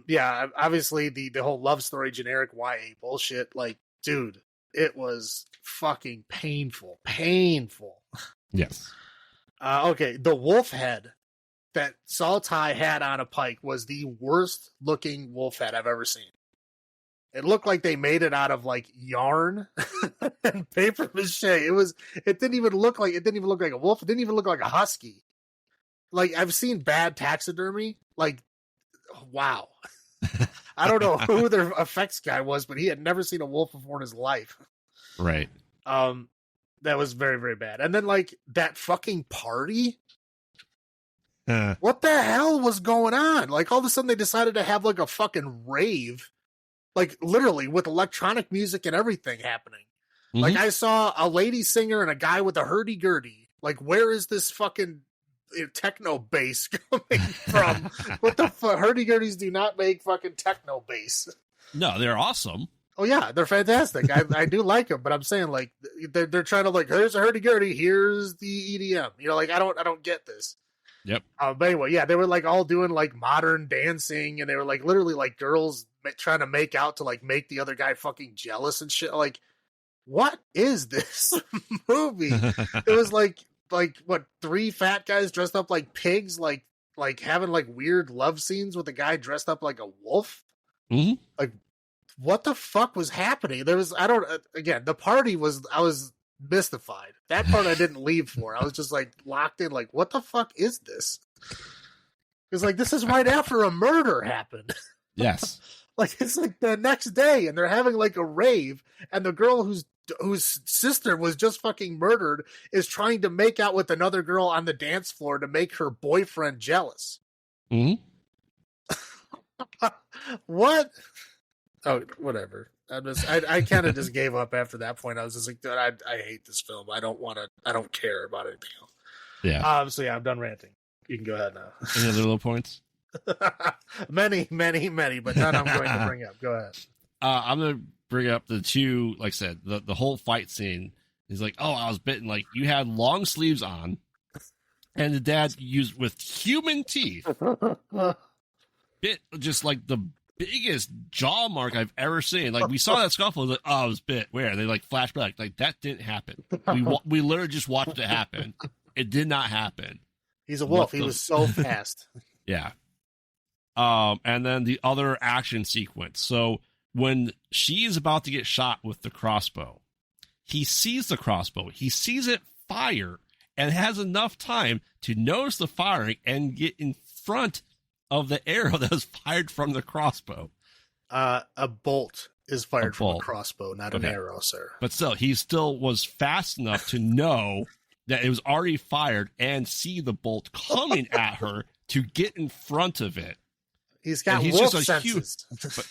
yeah, obviously the whole love story generic YA bullshit, like, dude, it was fucking painful.
Yes.
Okay, the wolf head that Saltai had on a pike was the worst looking wolf head I've ever seen. It looked like they made it out of like yarn and paper mache. It didn't even look like a wolf. It didn't even look like a husky. Like, I've seen bad taxidermy. Like, wow. I don't know who their effects guy was, but he had never seen a wolf before in his life.
Right.
That was very, very bad. And then, like, that fucking party. What the hell was going on? Like, all of a sudden they decided to have like a fucking rave. Like, literally, with electronic music and everything happening. Mm-hmm. Like, I saw a lady singer and a guy with a hurdy-gurdy. Like, where is this fucking techno bass coming from? What the fuck? Hurdy-gurdies do not make fucking techno bass.
No, they're awesome.
Oh, yeah, they're fantastic. I do like them, but I'm saying, like, they're trying to, like, here's a hurdy-gurdy, here's the EDM. You know, like, I don't get this.
Yep.
But anyway, yeah, they were, like, all doing, like, modern dancing, and they were, like, literally, like, girls trying to make out to, like, make the other guy fucking jealous and shit. Like, what is this movie? It was, like, what, 3 fat guys dressed up like pigs, like having, like, weird love scenes with a guy dressed up like a wolf?
Mm-hmm.
Like, what the fuck was happening? The party was, I was mystified. That part I didn't leave for. I was just like locked in, like, what the fuck is this? It's like, this is right after a murder happened.
Yes.
Like, it's like the next day and they're having like a rave, and the girl whose sister was just fucking murdered is trying to make out with another girl on the dance floor to make her boyfriend jealous.
Mm-hmm.
What? Oh, whatever. I kind of just gave up after that point. I was just like, dude, I hate this film. I don't care about anything else.
Yeah.
So yeah, I'm done ranting. You can go ahead now.
Any other little points?
many, but none I'm going to bring up. Go ahead.
I'm going to bring up the two, like I said, the whole fight scene. He's like, oh, I was bitten. Like, you had long sleeves on, and the dad used with human teeth. Bit just like the biggest jaw mark I've ever seen. Like, we saw that scuffle, like, oh, I was bit. Where? They like flash back. Like, that didn't happen. We literally just watched it happen. It did not happen.
He's a wolf. He was so fast.
Yeah. And then the other action sequence. So when she's about to get shot with the crossbow, he sees the crossbow. He sees it fire and has enough time to notice the firing and get in front of the arrow that was fired from the crossbow.
A bolt is fired from a crossbow, not an arrow, sir.
But still, he still was fast enough to know that it was already fired and see the bolt coming at her to get in front of it.
He's got wolf senses.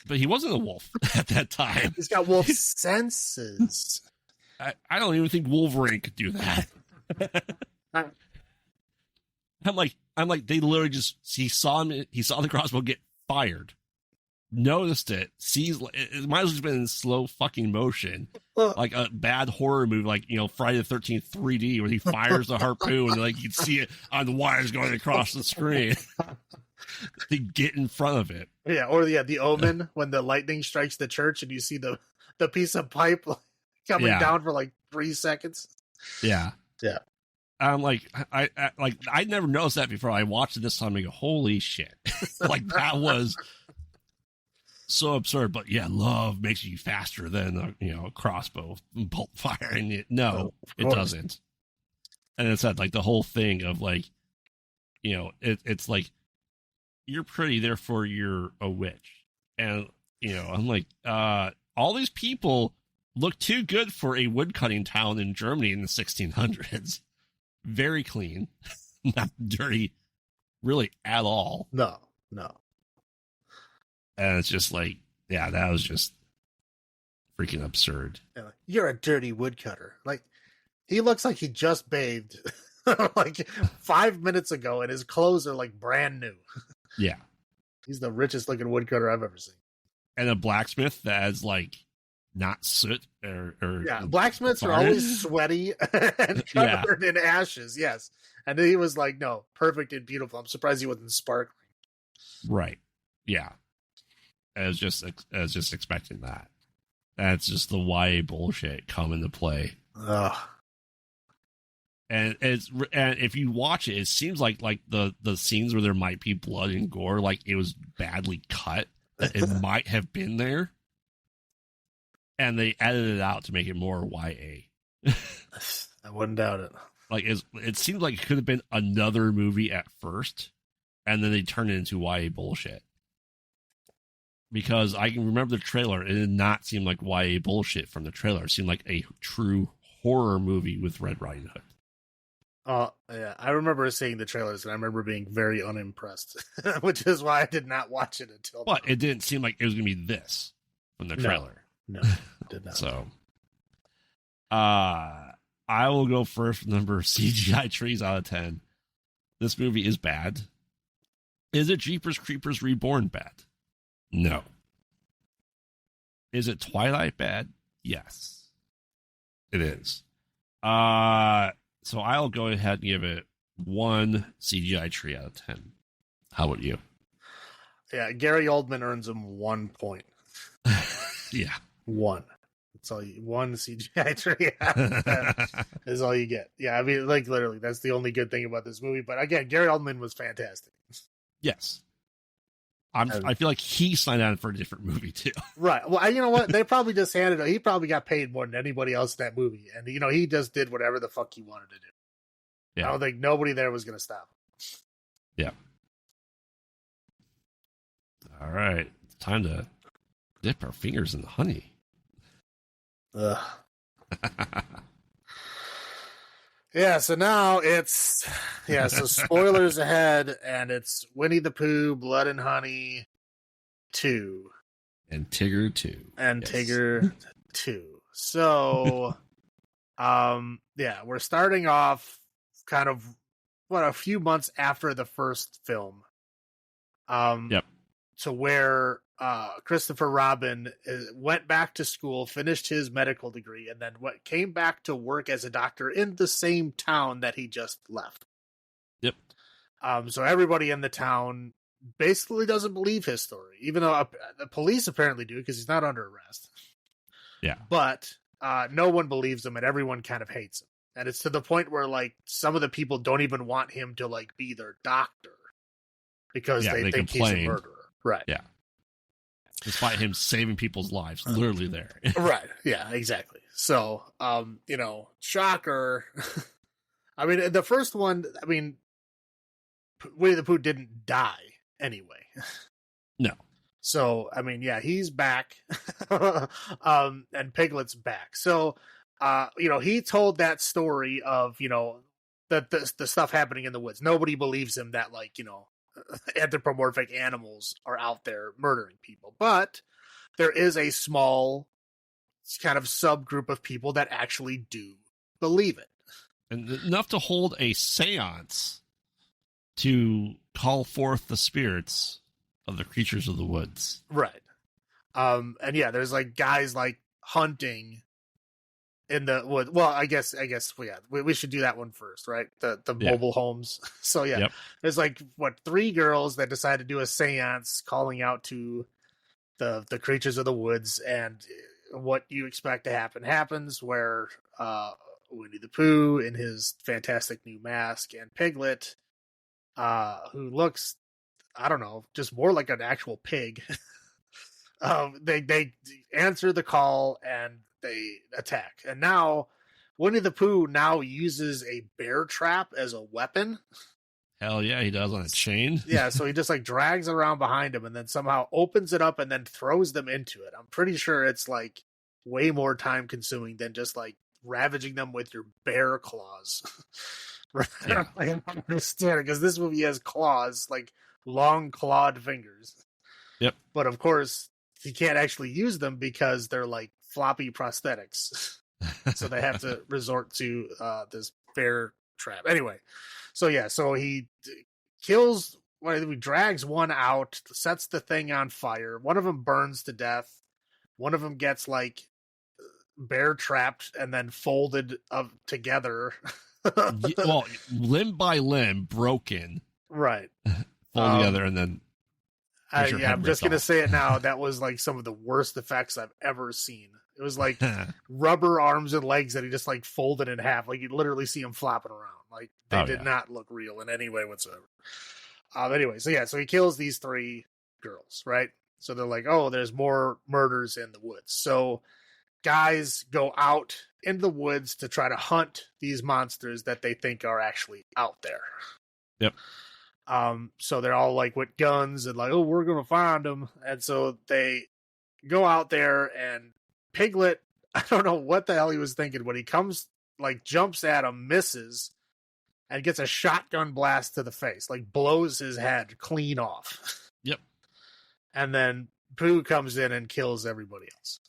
But he wasn't a wolf at that time.
He's got wolf senses.
I don't even think Wolverine could do that. I'm like, they literally just, he saw the crossbow get fired, noticed it, sees, it might as well have been in slow fucking motion, like a bad horror movie, like, you know, Friday the 13th 3D, where he fires the harpoon and like you'd see it on the wires going across the screen. To get in front of it.
Yeah, or the Omen, when the lightning strikes the church and you see the piece of pipe coming down for like 3 seconds.
Yeah.
Yeah.
I'm like, I never noticed that before. I watched it this time and go, holy shit. Like, that was so absurd. But yeah, love makes you faster than a crossbow bolt firing it. No, it doesn't. And it's that, like, the whole thing of like, you know, it's like, you're pretty, therefore you're a witch. And, you know, I'm like, all these people look too good for a woodcutting town in Germany in the 1600s. Very clean, not dirty, really at all.
No.
And it's just like, yeah, that was just freaking absurd.
You're a dirty woodcutter. Like, he looks like he just bathed like 5 minutes ago, and his clothes are like brand new.
Yeah.
He's the richest looking woodcutter I've ever seen.
And a blacksmith that has like not soot or
blacksmiths are always sweaty and covered in ashes. Yes. And he was like, no, perfect and beautiful. I'm surprised he wasn't sparkling.
Right. Yeah. I was just expecting that. That's just the YA bullshit come into play.
Ugh.
And if you watch it, it seems like the scenes where there might be blood and gore, like it was badly cut. It might have been there, and they edited it out to make it more YA.
I wouldn't doubt it.
Like it seemed like it could have been another movie at first, and then they turned it into YA bullshit. Because I can remember the trailer, it did not seem like YA bullshit from the trailer. It seemed like a true horror movie with Red Riding Hood.
Yeah, I remember seeing the trailers, and I remember being very unimpressed, which is why I did not watch it until.
But it didn't seem like it was going to be this from the trailer.
No, it did not.
So, I will go first with number of CGI trees out of 10. This movie is bad. Is it Jeepers Creepers Reborn bad? No. Is it Twilight bad? Yes. It is. So I'll go ahead and give it 1 CGI tree out of 10. How about you?
Yeah, Gary Oldman earns him 1 point.
Yeah.
1. That's all you, 1 CGI tree out of 10 is all you get. Yeah, I mean, like, literally, that's the only good thing about this movie. But again, Gary Oldman was fantastic.
Yes. I feel like he signed on for a different movie, too.
Right. Well, you know what? They probably just he probably got paid more than anybody else in that movie. And, he just did whatever the fuck he wanted to do. Yeah. I don't think nobody there was going to stop him.
Yeah. All right. It's time to dip our fingers in the honey.
Ugh. Yeah, so now so spoilers ahead, and it's Winnie the Pooh, Blood and Honey 2.
And Tigger 2.
And yes. Tigger 2. So, we're starting off kind of, a few months after the first film.
Yep.
To where Christopher Robin went back to school, finished his medical degree, and then came back to work as a doctor in the same town that he just left.
Yep.
So everybody in the town basically doesn't believe his story, even though the police apparently do because he's not under arrest.
Yeah.
But no one believes him, and everyone kind of hates him. And it's to the point where, like, some of the people don't even want him to, like, be their doctor because they think he's a murderer. Right.
Yeah. Despite him saving people's lives, literally there.
Right. Yeah, exactly. So, shocker. I mean, the first one, Winnie the Pooh didn't die anyway.
No.
So, he's back. And Piglet's back. So, he told that story of, that the stuff happening in the woods. Nobody believes him that, like, anthropomorphic animals are out there murdering people, but there is a small kind of subgroup of people that actually do believe it,
and enough to hold a seance to call forth the spirits of the creatures of the woods.
Right. There's like guys like hunting in the wood. Well, I guess we should do that one first, right? The mobile homes. So
Yep.
There's like 3 girls that decide to do a seance calling out to the creatures of the woods, and what you expect to happen happens, where Winnie the Pooh in his fantastic new mask and Piglet, who looks, I don't know, just more like an actual pig. They answer the call and they attack. And now Winnie the Pooh now uses a bear trap as a weapon.
Hell yeah, he does, on a chain.
Yeah, so he just like drags it around behind him and then somehow opens it up and then throws them into it. I'm pretty sure it's like way more time consuming than just like ravaging them with your bear claws. Yeah. I don't understand it, because this movie has claws, like long clawed fingers.
Yep.
But of course, he can't actually use them because they're like floppy prosthetics. So they have to resort to this bear trap. Anyway, so he kills, he drags one out, sets the thing on fire. One of them burns to death. One of them gets like bear trapped and then folded together.
Well, limb by limb, broken.
Right.
Fold together and then.
I'm just going to say it now. That was like some of the worst effects I've ever seen. It was like rubber arms and legs that he just like folded in half. Like you'd literally see him flopping around. Like they did not look real in any way whatsoever. Anyway, so he kills these 3 girls, right? So they're like, oh, there's more murders in the woods. So guys go out into the woods to try to hunt these monsters that they think are actually out there.
Yep.
So they're all like with guns and like, oh, we're gonna find them. And so they go out there, and Piglet, I don't know what the hell he was thinking when he comes, like jumps at him, misses, and gets a shotgun blast to the face, like blows his head clean off.
Yep.
And then Pooh comes in and kills everybody else.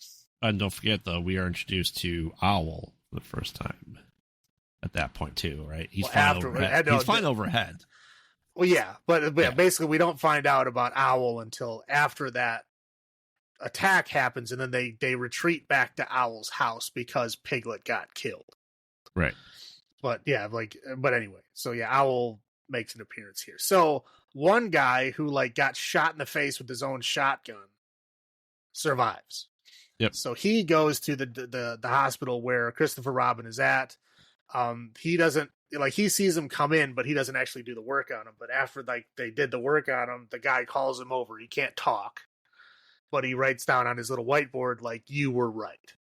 And don't forget, though, we are introduced to Owl for the first time at that point, too, right? He's flying overhead. He's flying overhead.
Well, yeah, but basically we don't find out about Owl until after that attack happens, and then they retreat back to Owl's house because Piglet got killed.
Right.
But yeah, but anyway, so yeah, Owl makes an appearance here. So one guy who like got shot in the face with his own shotgun survives.
Yep.
So he goes to the hospital where Christopher Robin is at. He doesn't he sees him come in, but he doesn't actually do the work on him. But after they did the work on him, the guy calls him over. He can't talk, but he writes down on his little whiteboard like, "You were right."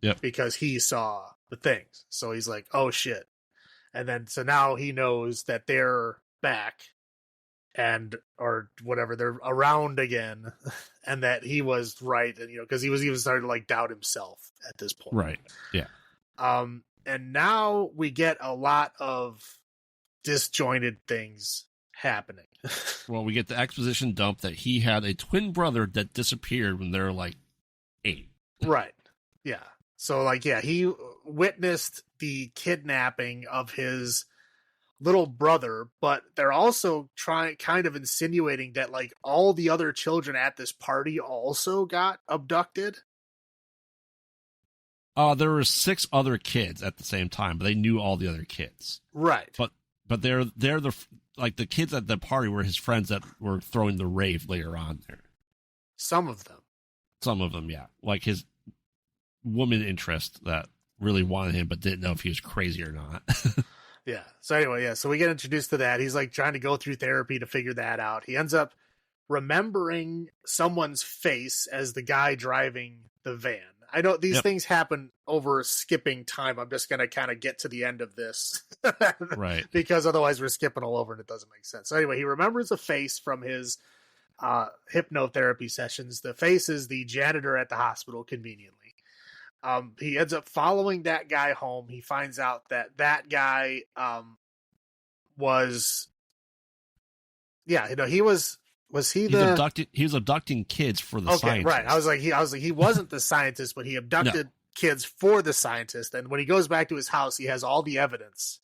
Yep.
Because he saw the things. So he's like, "Oh shit." And then, so now he knows that they're back or whatever, they're around again, and that he was right. And, cause he was even starting to like doubt himself at this point.
Right. Yeah.
And now we get a lot of disjointed things happening.
Well, we get the exposition dump that he had a twin brother that disappeared when they were like 8.
Right. Yeah. So he witnessed the kidnapping of his little brother, but they're also kind of insinuating that like all the other children at this party also got abducted.
There were 6 other kids at the same time, but they knew all the other kids.
Right.
But they're the kids at the party were his friends that were throwing the rave later on there.
Some of them,
yeah. Like his woman interest that really wanted him but didn't know if he was crazy or not.
Yeah. So anyway, yeah. So we get introduced to that. He's like trying to go through therapy to figure that out. He ends up remembering someone's face as the guy driving the van. I know these things happen over skipping time. I'm just going to kind of get to the end of this.
Right.
Because otherwise we're skipping all over and it doesn't make sense. So anyway, he remembers a face from his hypnotherapy sessions. The face is the janitor at the hospital, conveniently. He ends up following that guy home. He finds out that guy was he was
abducting kids for the scientist.
Right. I was like he wasn't the scientist, but he abducted kids for the scientist. And when he goes back to his house, he has all the evidence.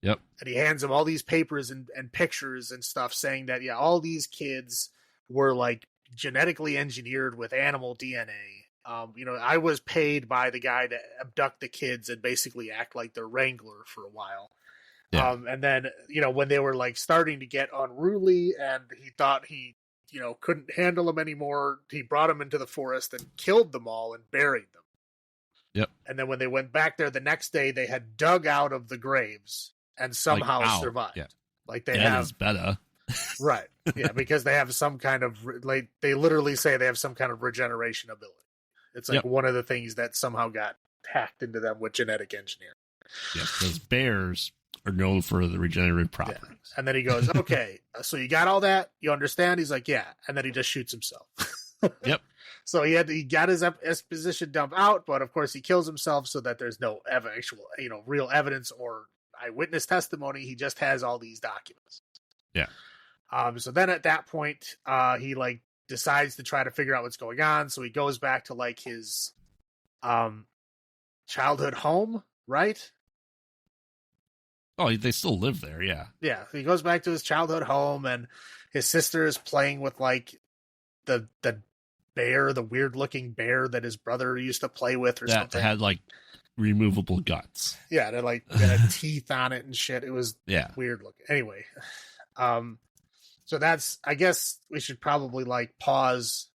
Yep. And
he hands him all these papers and pictures and stuff saying that all these kids were like genetically engineered with animal DNA. I was paid by the guy to abduct the kids and basically act like their wrangler for a while. Yeah. And then, when they were like starting to get unruly and he thought he, couldn't handle them anymore, he brought them into the forest and killed them all and buried them.
Yep.
And then when they went back there the next day, they had dug out of the graves and somehow survived. Yeah. Like they have.
Is better.
Right. Yeah. Because they have some kind of, like, they literally say they have some kind of regeneration ability. It's like one of the things that somehow got hacked into them with genetic engineering.
Yes, because bears are known for the regenerative properties. Yeah.
And then he goes, okay, so you got all that? You understand? He's like, yeah. And then he just shoots himself.
Yep.
So he got his exposition dump out, but of course he kills himself so that there's no actual, real evidence or eyewitness testimony. He just has all these documents.
Yeah.
So then at that point, he like decides to try to figure out what's going on. So he goes back to like his childhood home, right?
Oh, they still live there, yeah.
Yeah, he goes back to his childhood home, and his sister is playing with like the bear, the weird looking bear that his brother used to play with, or something. That
had like removable guts.
Yeah, that like had teeth on it and shit. It was weird looking. Anyway, so I guess we should probably like pause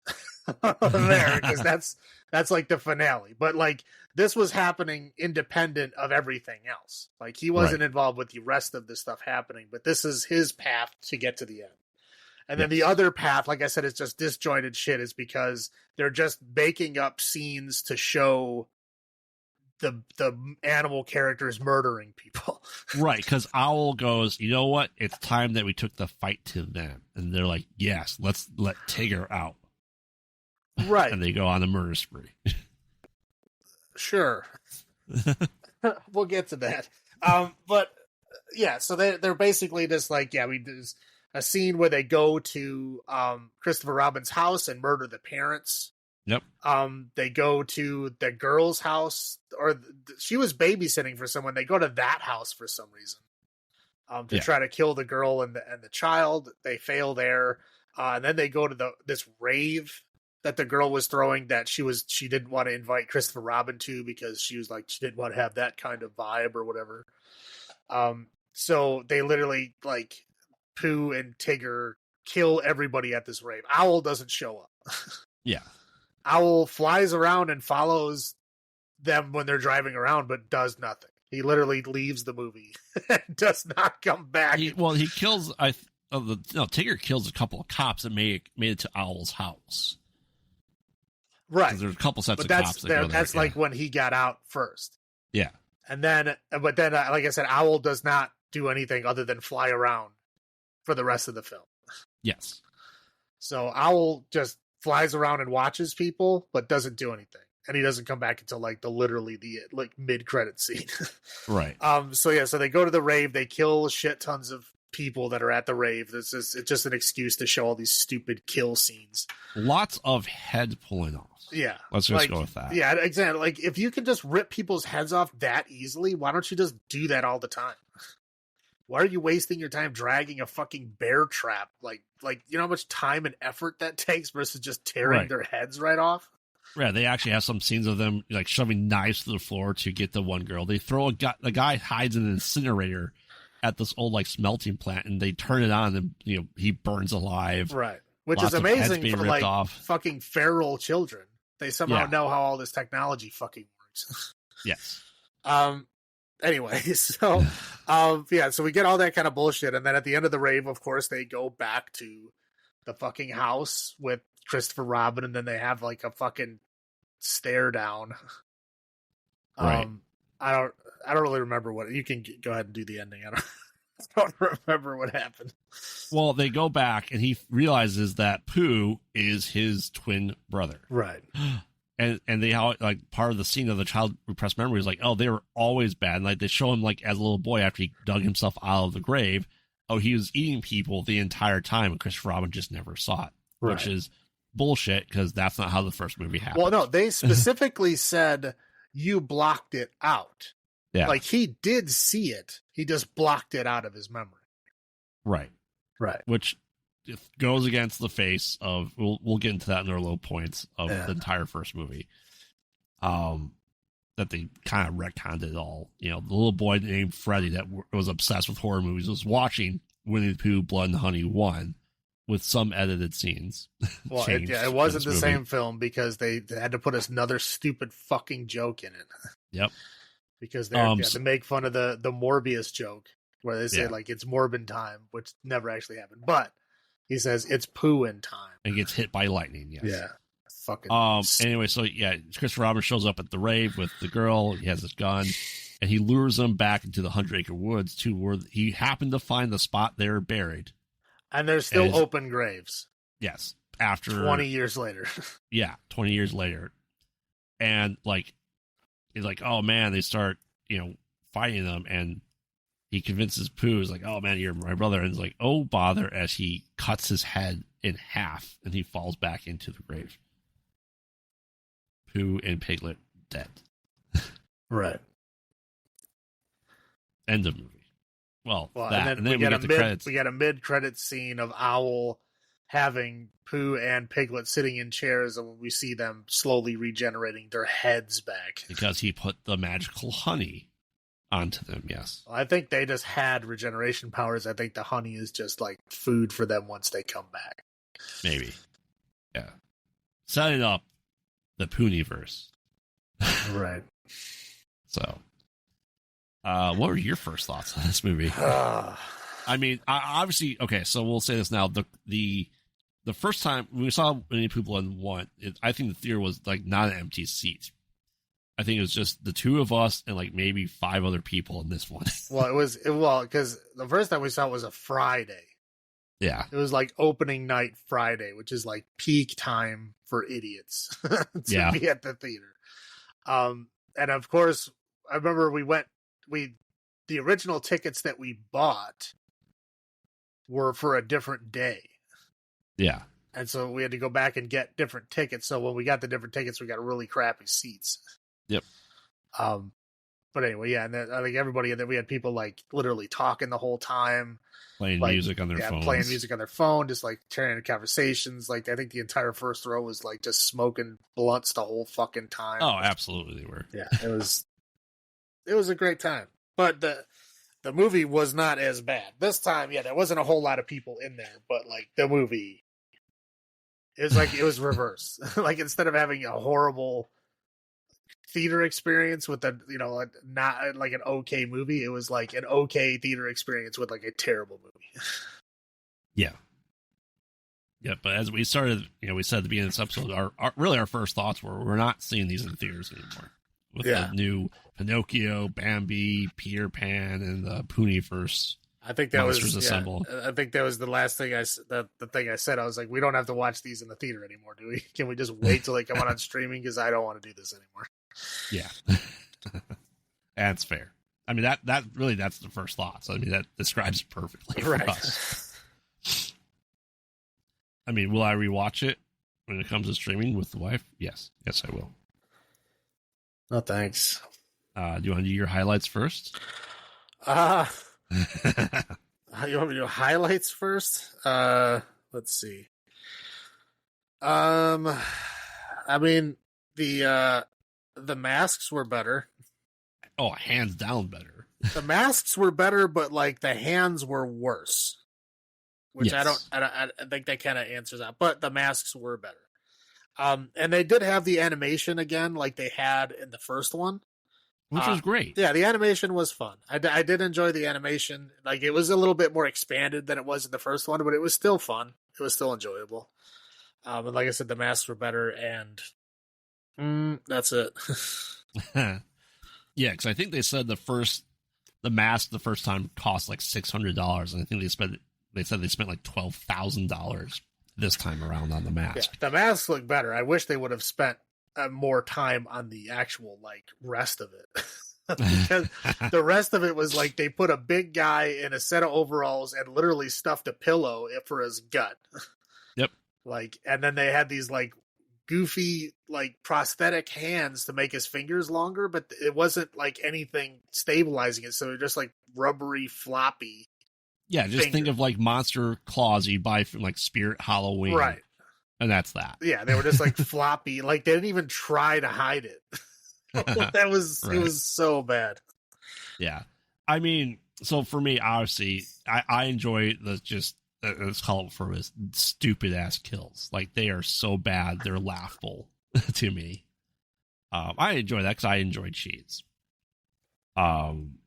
there because that's like the finale. But like this was happening independent of everything else. Like he wasn't involved with the rest of the stuff happening, but this is his path to get to the end. And then the other path, like I said, is just disjointed shit, is because they're just baking up scenes to show the animal characters murdering people.
Right, because Owl goes, you know what? It's time that we took the fight to them. And they're like, yes, let's let Tigger out.
Right.
And they go on a murder spree.
Sure. We'll get to that. But yeah, so they're basically just like, yeah, there's a scene where they go to Christopher Robin's house and murder the parents.
Yep.
They go to the girl's house, or she was babysitting for someone. They go to that house for some reason, to try to kill the girl and the child. They fail there, and then they go to this rave that the girl was throwing that she didn't want to invite Christopher Robin to because she was like she didn't want to have that kind of vibe or whatever. So they literally like Pooh and Tigger kill everybody at this rave. Owl doesn't show up.
Yeah.
Owl flies around and follows them when they're driving around, but does nothing. He literally leaves the movie and does not come back.
He kills. Tigger kills a couple of cops that made it to Owl's house.
Right.
There's a couple sets
but
of cops.
That's like when he got out first.
Yeah.
And then, like I said, Owl does not do anything other than fly around for the rest of the film.
Yes.
So Owl just flies around and watches people, but doesn't do anything. And he doesn't come back until like the mid-credit scene.
Right.
So they go to the rave, they kill shit tons of people that are at the rave. It's just an excuse to show all these stupid kill scenes.
Lots of head pulling off.
Yeah.
Let's just go with that.
Yeah, exactly. Like if you can just rip people's heads off that easily, why don't you just do that all the time? Why are you wasting your time dragging a fucking bear trap? Like you know how much time and effort that takes versus just tearing their heads right off?
Yeah, they actually have some scenes of them like shoving knives to the floor to get the one girl. They throw the guy hides in an incinerator at this old like smelting plant, and they turn it on, and he burns alive.
Right, which
Lots
is amazing for like
off.
fucking feral children. They somehow know how all this technology fucking works.
Yes.
Anyway, so so we get all that kind of bullshit, and then at the end of the rave, of course, they go back to the fucking house with Christopher Robin, and then they have like a fucking stare down.
Right.
I don't really remember what you can go ahead and do the ending. I don't remember what happened.
Well, they go back, and he realizes that Pooh is his twin brother.
Right.
And they like part of the scene of the child repressed memory is like, oh, they were always bad. And like they show him like as a little boy after he dug himself out of the grave. Oh, he was eating people the entire time, and Christopher Robin just never saw it, which is bullshit because that's not how the first movie happened.
Well, no, they specifically said you blocked it out.
Yeah,
like he did see it, he just blocked it out of his memory.
Right. Which goes against the face of we'll get into that in our low points of the entire first movie. That they kind of retconned it all. The little boy named Freddy that was obsessed with horror movies was watching Winnie the Pooh, Blood and Honey 1 with some edited scenes.
Well, it wasn't the same film because they had to put another stupid fucking joke in it.
Yep.
Because they had to make fun of the Morbius joke where they say like it's Morbin time, which never actually happened. But he says it's Pooh in time.
And gets hit by lightning, yes.
Yeah. Fucking
anyway, so Christopher Robin shows up at the rave with the girl. He has his gun, and he lures them back into the 100-acre woods to where he happened to find the spot they were buried.
And there's still open graves.
Yes. After
20 years later.
20 years later. And he's like, oh man, they start, fighting them, and he convinces Pooh, he's like, oh man, you're my brother, and he's like, oh bother, as he cuts his head in half and he falls back into the grave. Pooh and Piglet dead.
Right.
End of movie. Well,
and then we get the credits. We got a mid-credit scene of Owl having Pooh and Piglet sitting in chairs, and we see them slowly regenerating their heads back.
Because he put the magical honey onto them, yes.
Well, I think they just had regeneration powers. I think the honey is just like food for them once they come back.
Maybe. Yeah. Setting up the Pooniverse.
Right.
So, what were your first thoughts on this movie? I mean, obviously, okay, so we'll say this now. The first time when we saw Winnie the Pooh Blood 1, I think the theater was like not an empty seat. I think it was just the two of us and like maybe 5 other people in this one.
Well, because the first time we saw it was a Friday.
Yeah.
It was like opening night Friday, which is like peak time for idiots to be at the theater. And of course, I remember the original tickets that we bought were for a different day.
Yeah.
And so we had to go back and get different tickets. So when we got the different tickets, we got really crappy seats.
Yep.
But anyway, yeah, and then I think everybody, and then we had people like literally talking the whole time.
Playing
like,
music on their phones.
Playing music on their phone, just like sharing conversations. Like I think the entire first row was like just smoking blunts the whole fucking time.
Oh, absolutely, they were.
Yeah, it was a great time. But the movie was not as bad this time. Yeah, there wasn't a whole lot of people in there, but like the movie, it was reverse. Like instead of having a horrible theater experience with not like an okay movie, it was like an okay theater experience with like a terrible movie.
Yeah. But as we started, we said at the beginning of this episode, our first thoughts were we're not seeing these in theaters anymore. With the new Pinocchio, Bambi, Peter Pan, and the Poonieverse.
I think that
Monsters
was
Assemble.
I think that was the last thing the thing I said. I was like, we don't have to watch these in the theater anymore, do we? Can we just wait till they come out on streaming? Because I don't want to do this anymore.
Yeah. That's fair. I mean, that's the first thought. So I mean, that describes it perfectly for us. I mean, will I rewatch it when it comes to streaming with the wife? Yes, I will.
No thanks.
Do you want to do your highlights first?
You want me to do highlights first? Let's see. I mean, the masks were better.
Oh, hands down better.
The masks were better, but like the hands were worse. Which yes. I think that kind of answers that. But the masks were better. And they did have the animation again, like they had in the first one.
Which was great.
Yeah, the animation was fun. I did enjoy the animation. Like, it was a little bit more expanded than it was in the first one, but it was still fun. It was still enjoyable. And like I said, the masks were better, and that's it.
Yeah, because I think they said the mask the first time cost like $600, and I think they said they spent like $12,000 this time around on the mask.
Yeah, the masks look better. I wish they would have spent more time on the actual like rest of it. Because the rest of it was like they put a big guy in a set of overalls and literally stuffed a pillow for his gut.
Yep.
Like, and then they had these like goofy like prosthetic hands to make his fingers longer, but it wasn't like anything stabilizing it, so they're just like rubbery, floppy.
Yeah, just think of like monster claws you buy from like Spirit Halloween.
Right.
And that's that.
Yeah, they were just like floppy. Like they didn't even try to hide it. It was so bad.
Yeah. I mean, so for me, obviously, I enjoy let's call it for his stupid ass kills. Like they are so bad, they're laughable to me. I enjoy that because I enjoyed Cheats. And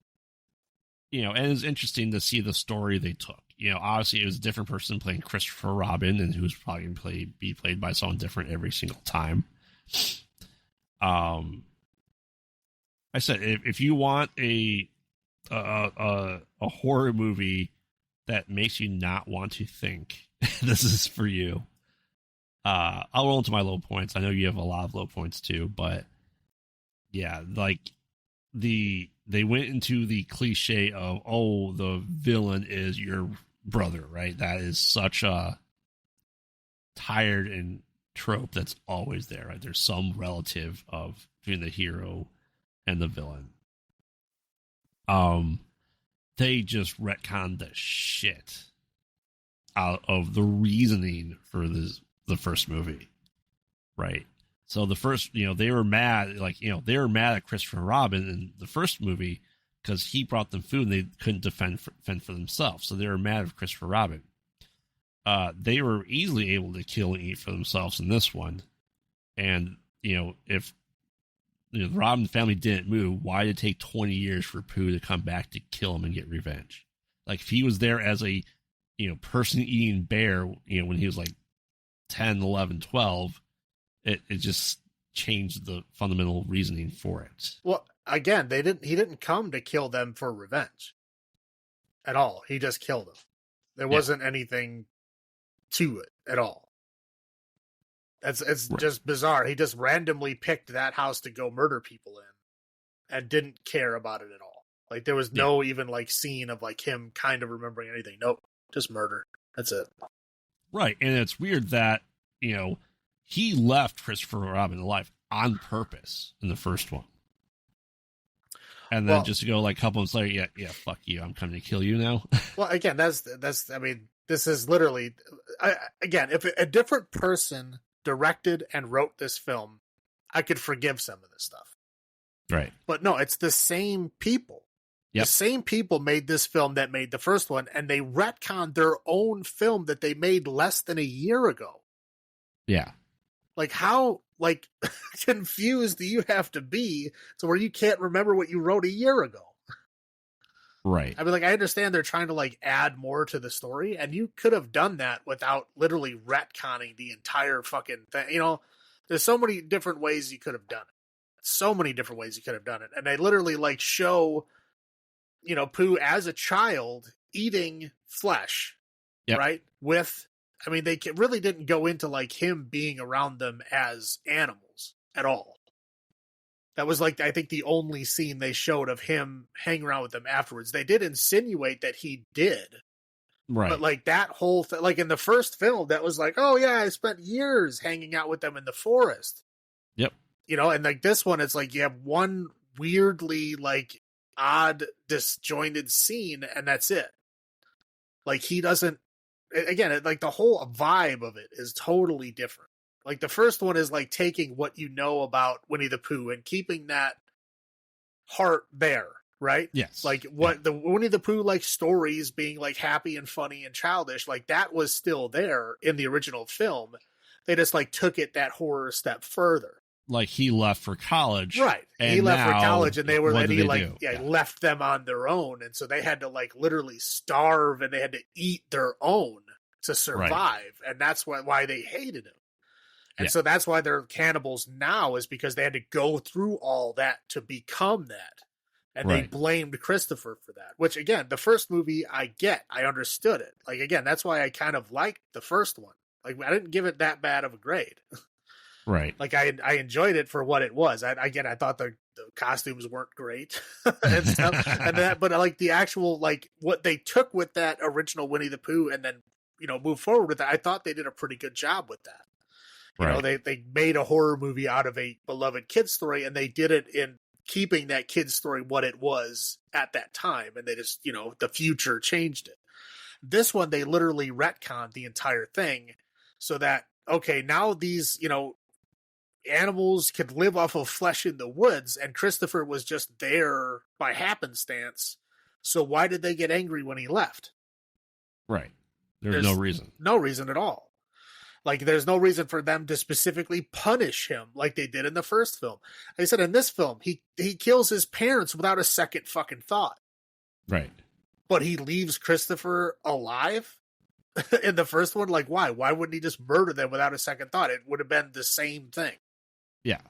it's interesting to see the story they took. Obviously it was a different person playing Christopher Robin, and who's probably going to be played by someone different every single time. I said, if you want a horror movie that makes you not want to think, this is for you. I'll roll into my low points. I know you have a lot of low points too, but yeah, like they went into the cliche of, oh, the villain is your brother, right? That is such a tired and trope that's always there, right? There's some relative of between the hero and the villain. They just retconned the shit out of the reasoning for the first movie, right? So the first, they were mad, they were mad at Christopher Robin in the first movie because he brought them food and they couldn't fend for themselves. So they were mad at Christopher Robin. They were easily able to kill and eat for themselves in this one. And, if the Robin family didn't move, why did it take 20 years for Pooh to come back to kill him and get revenge? Like, if he was there as a, person-eating bear, when he was like 10, 11, 12, it just change the fundamental reasoning for it.
Well, again, he didn't come to kill them for revenge at all. He just killed them. There wasn't anything to it at all. It's just bizarre. He just randomly picked that house to go murder people in and didn't care about it at all. Like, there was no even, like, scene of, like, him kind of remembering anything. Nope. Just murder. That's it.
Right. And it's weird that, you know, he left Christopher Robin alive on purpose in the first one. And then just to go, like, a couple months later, yeah, fuck you. I'm coming to kill you now.
Well, again, that's, I mean, this is literally, again, if a different person directed and wrote this film, I could forgive some of this stuff.
Right.
But no, it's the same people. Yep. The same people made this film that made the first one, and they retconned their own film that they made less than a year ago.
Yeah.
Like, how, like, confused do you have to be to where you can't remember what you wrote a year ago?
Right.
I mean, like, I understand they're trying to, like, add more to the story, and you could have done that without literally retconning the entire fucking thing. You know, there's so many different ways you could have done it. So many different ways you could have done it. And they literally, like, show, you know, Pooh as a child eating flesh, right? With, I mean, they really didn't go into, like, him being around them as animals at all. That was, like, I think the only scene they showed of him hanging around with them afterwards. They did insinuate that he did.
Right.
But, like, that whole thing, like, in the first film, that was like, oh, yeah, I spent years hanging out with them in the forest.
Yep.
You know, and, like, this one, it's like you have one weirdly, like, odd, disjointed scene, and that's it. Like, he doesn't, again, like, the whole vibe of it is totally different. Like, the first one is, like, taking what you know about Winnie the Pooh and keeping that heart there, right?
Yes.
Like, what the Winnie the Pooh, like, stories being, like, happy and funny and childish, like, that was still there in the original film. They just, like, took it that horror step further.
Like, he left for college.
Right. He left for college, and he left them on their own. And so they had to, like, literally starve, and they had to eat their own to survive. Right. And that's why they hated him. And so that's why they're cannibals now, is because they had to go through all that to become that. And they blamed Christopher for that, which, again, the first movie, I understood it. Like, again, that's why I kind of liked the first one. Like, I didn't give it that bad of a grade.
Right.
Like, I enjoyed it for what it was. I thought the costumes weren't great and stuff. But like the actual, like, what they took with that original Winnie the Pooh and then, you know, move forward with that, I thought they did a pretty good job with that. You know, they made a horror movie out of a beloved kid's story, and they did it in keeping that kid's story what it was at that time. And they just, you know, the future changed it. This one, they literally retconned the entire thing so that, okay, now these, you know, animals could live off of flesh in the woods, and Christopher was just there by happenstance. So why did they get angry when he left?
Right. There's no reason.
No reason at all. Like, there's no reason for them to specifically punish him like they did in the first film. Like I said, in this film, he kills his parents without a second fucking thought.
Right.
But he leaves Christopher alive in the first one. Like, why? Why wouldn't he just murder them without a second thought? It would have been the same thing.
Yeah.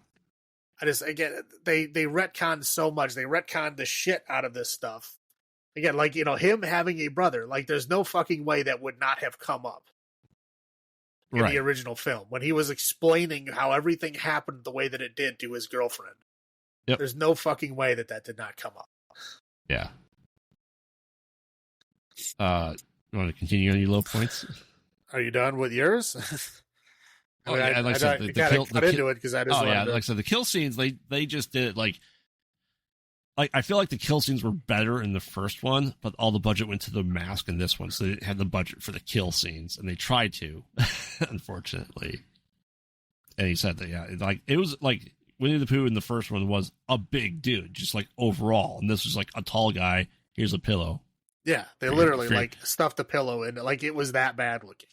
Again, they retconned so much. They retconned the shit out of this stuff. Again, like, you know, him having a brother, like, there's no fucking way that would not have come up in the original film when he was explaining how everything happened the way that it did to his girlfriend.
Yep.
There's no fucking way that did not come up.
Yeah. You want to continue on your low points?
Are you done with yours?
I said the kill scenes, they just did it like I feel like the kill scenes were better in the first one, but all the budget went to the mask in this one, so they didn't have the budget for the kill scenes, and they tried to, unfortunately. And he said that, it was like Winnie the Pooh in the first one was a big dude, just like overall, and this was like a tall guy. Here's a pillow.
Yeah, they literally like stuffed a pillow in, like it was that bad looking.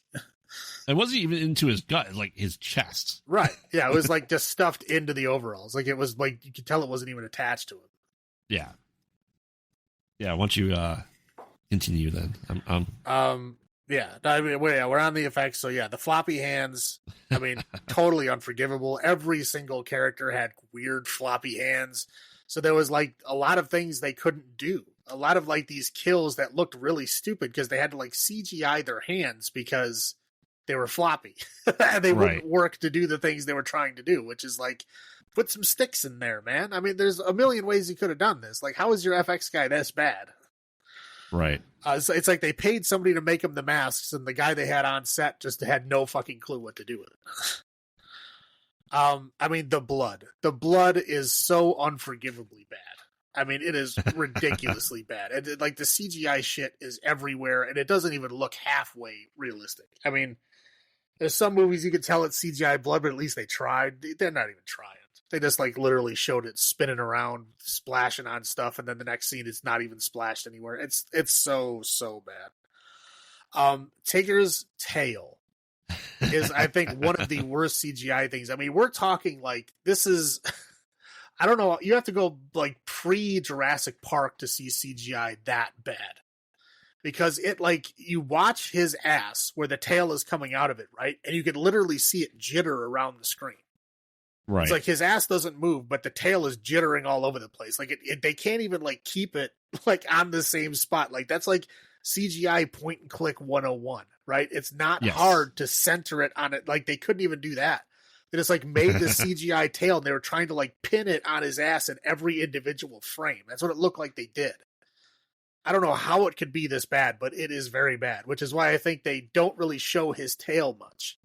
It wasn't even into his gut, it was like his chest.
Right. Yeah, it was like just stuffed into the overalls. Like it was like you could tell it wasn't even attached to him.
Yeah. Yeah, why don't you continue then?
Yeah, I mean, we're on the effects, so yeah, the floppy hands, I mean, totally unforgivable. Every single character had weird floppy hands, so there was like a lot of things they couldn't do. A lot of like these kills that looked really stupid because they had to like CGI their hands because they were floppy. And they wouldn't work to do the things they were trying to do, which is like, put some sticks in there, man. I mean, there's a million ways you could have done this. Like, how is your FX guy this bad?
Right.
So it's like they paid somebody to make them the masks, and the guy they had on set just had no fucking clue what to do with it. I mean, the blood. The blood is so unforgivably bad. I mean, it is ridiculously bad. And like the CGI shit is everywhere, and it doesn't even look halfway realistic. I mean, there's some movies you can tell it's CGI blood, but at least they tried. They're not even trying. They just like literally showed it spinning around, splashing on stuff, and then the next scene it's not even splashed anywhere. It's so bad. Tigger's tail is, I think, one of the worst CGI things. I mean, we're talking like this is, I don't know, you have to go like pre-Jurassic Park to see CGI that bad. Because it like, you watch his ass where the tail is coming out of it, right? And you can literally see it jitter around the screen.
Right.
It's like his ass doesn't move, but the tail is jittering all over the place. Like they can't even like keep it like on the same spot. Like that's like CGI point and click 101, right? It's not hard to center it on it. Like they couldn't even do that. They just like made the CGI tail and they were trying to like pin it on his ass in every individual frame. That's what it looked like they did. I don't know how it could be this bad, but it is very bad, which is why I think they don't really show his tail much.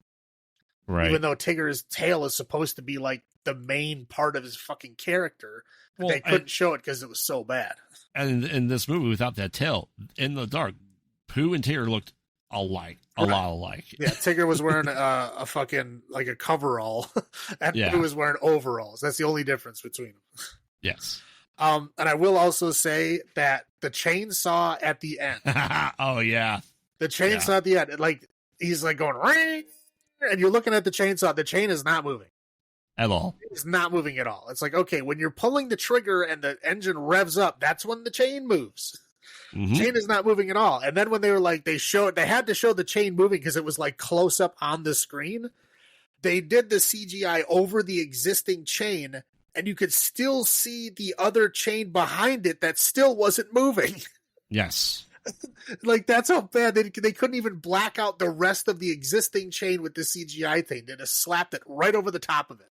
Right.
Even though Tigger's tail is supposed to be like the main part of his fucking character, they couldn't show it because it was so bad.
And in this movie, without that tail, in the dark, Pooh and Tigger looked alike, a lot alike.
Yeah, Tigger was wearing a fucking like a coverall, and Pooh was wearing overalls. That's the only difference between them.
Yes.
And I will also say that the chainsaw at the end.
Oh yeah,
the chainsaw at the end, like he's like going ring. And you're looking at the chainsaw, the chain is not moving.
At all.
It's not moving at all. It's like, okay, when you're pulling the trigger and the engine revs up, that's when the chain moves. Mm-hmm. Chain is not moving at all. And then when they were like, they had to show the chain moving because it was like close up on the screen. They did the CGI over the existing chain, and you could still see the other chain behind it that still wasn't moving.
Yes.
Like, that's how bad they couldn't even black out the rest of the existing chain with the CGI thing. They just slapped it right over the top of it.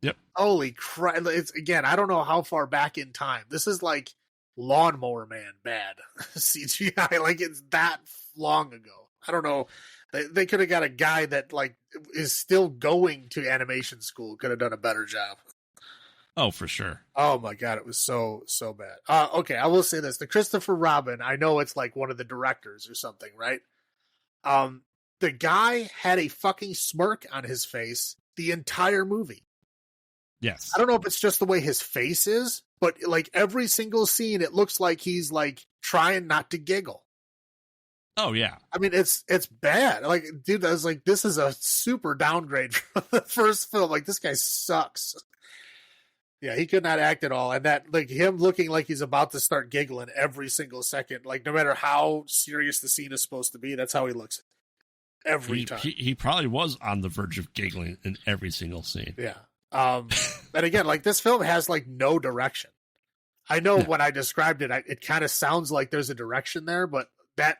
Yep.
Holy crap. It's, again, I don't know how far back in time. This is like Lawnmower Man bad CGI. Like, it's that long ago. I don't know. They could have got a guy that like is still going to animation school. Could have done a better job.
Oh, for sure.
Oh my God, it was so bad. Okay, I will say this: the Christopher Robin. I know it's like one of the directors or something, right? The guy had a fucking smirk on his face the entire movie.
Yes.
I don't know if it's just the way his face is, but like every single scene, it looks like he's like trying not to giggle.
Oh yeah.
I mean, it's bad. Like, dude, I was like, this is a super downgrade from the first film. Like, this guy sucks. Yeah, he could not act at all. And that, like, him looking like he's about to start giggling every single second, like, no matter how serious the scene is supposed to be, that's how he looks every time.
He probably was on the verge of giggling in every single scene.
Yeah. And again, like, this film has, like, no direction. I know when I described it, it kind of sounds like there's a direction there, but that,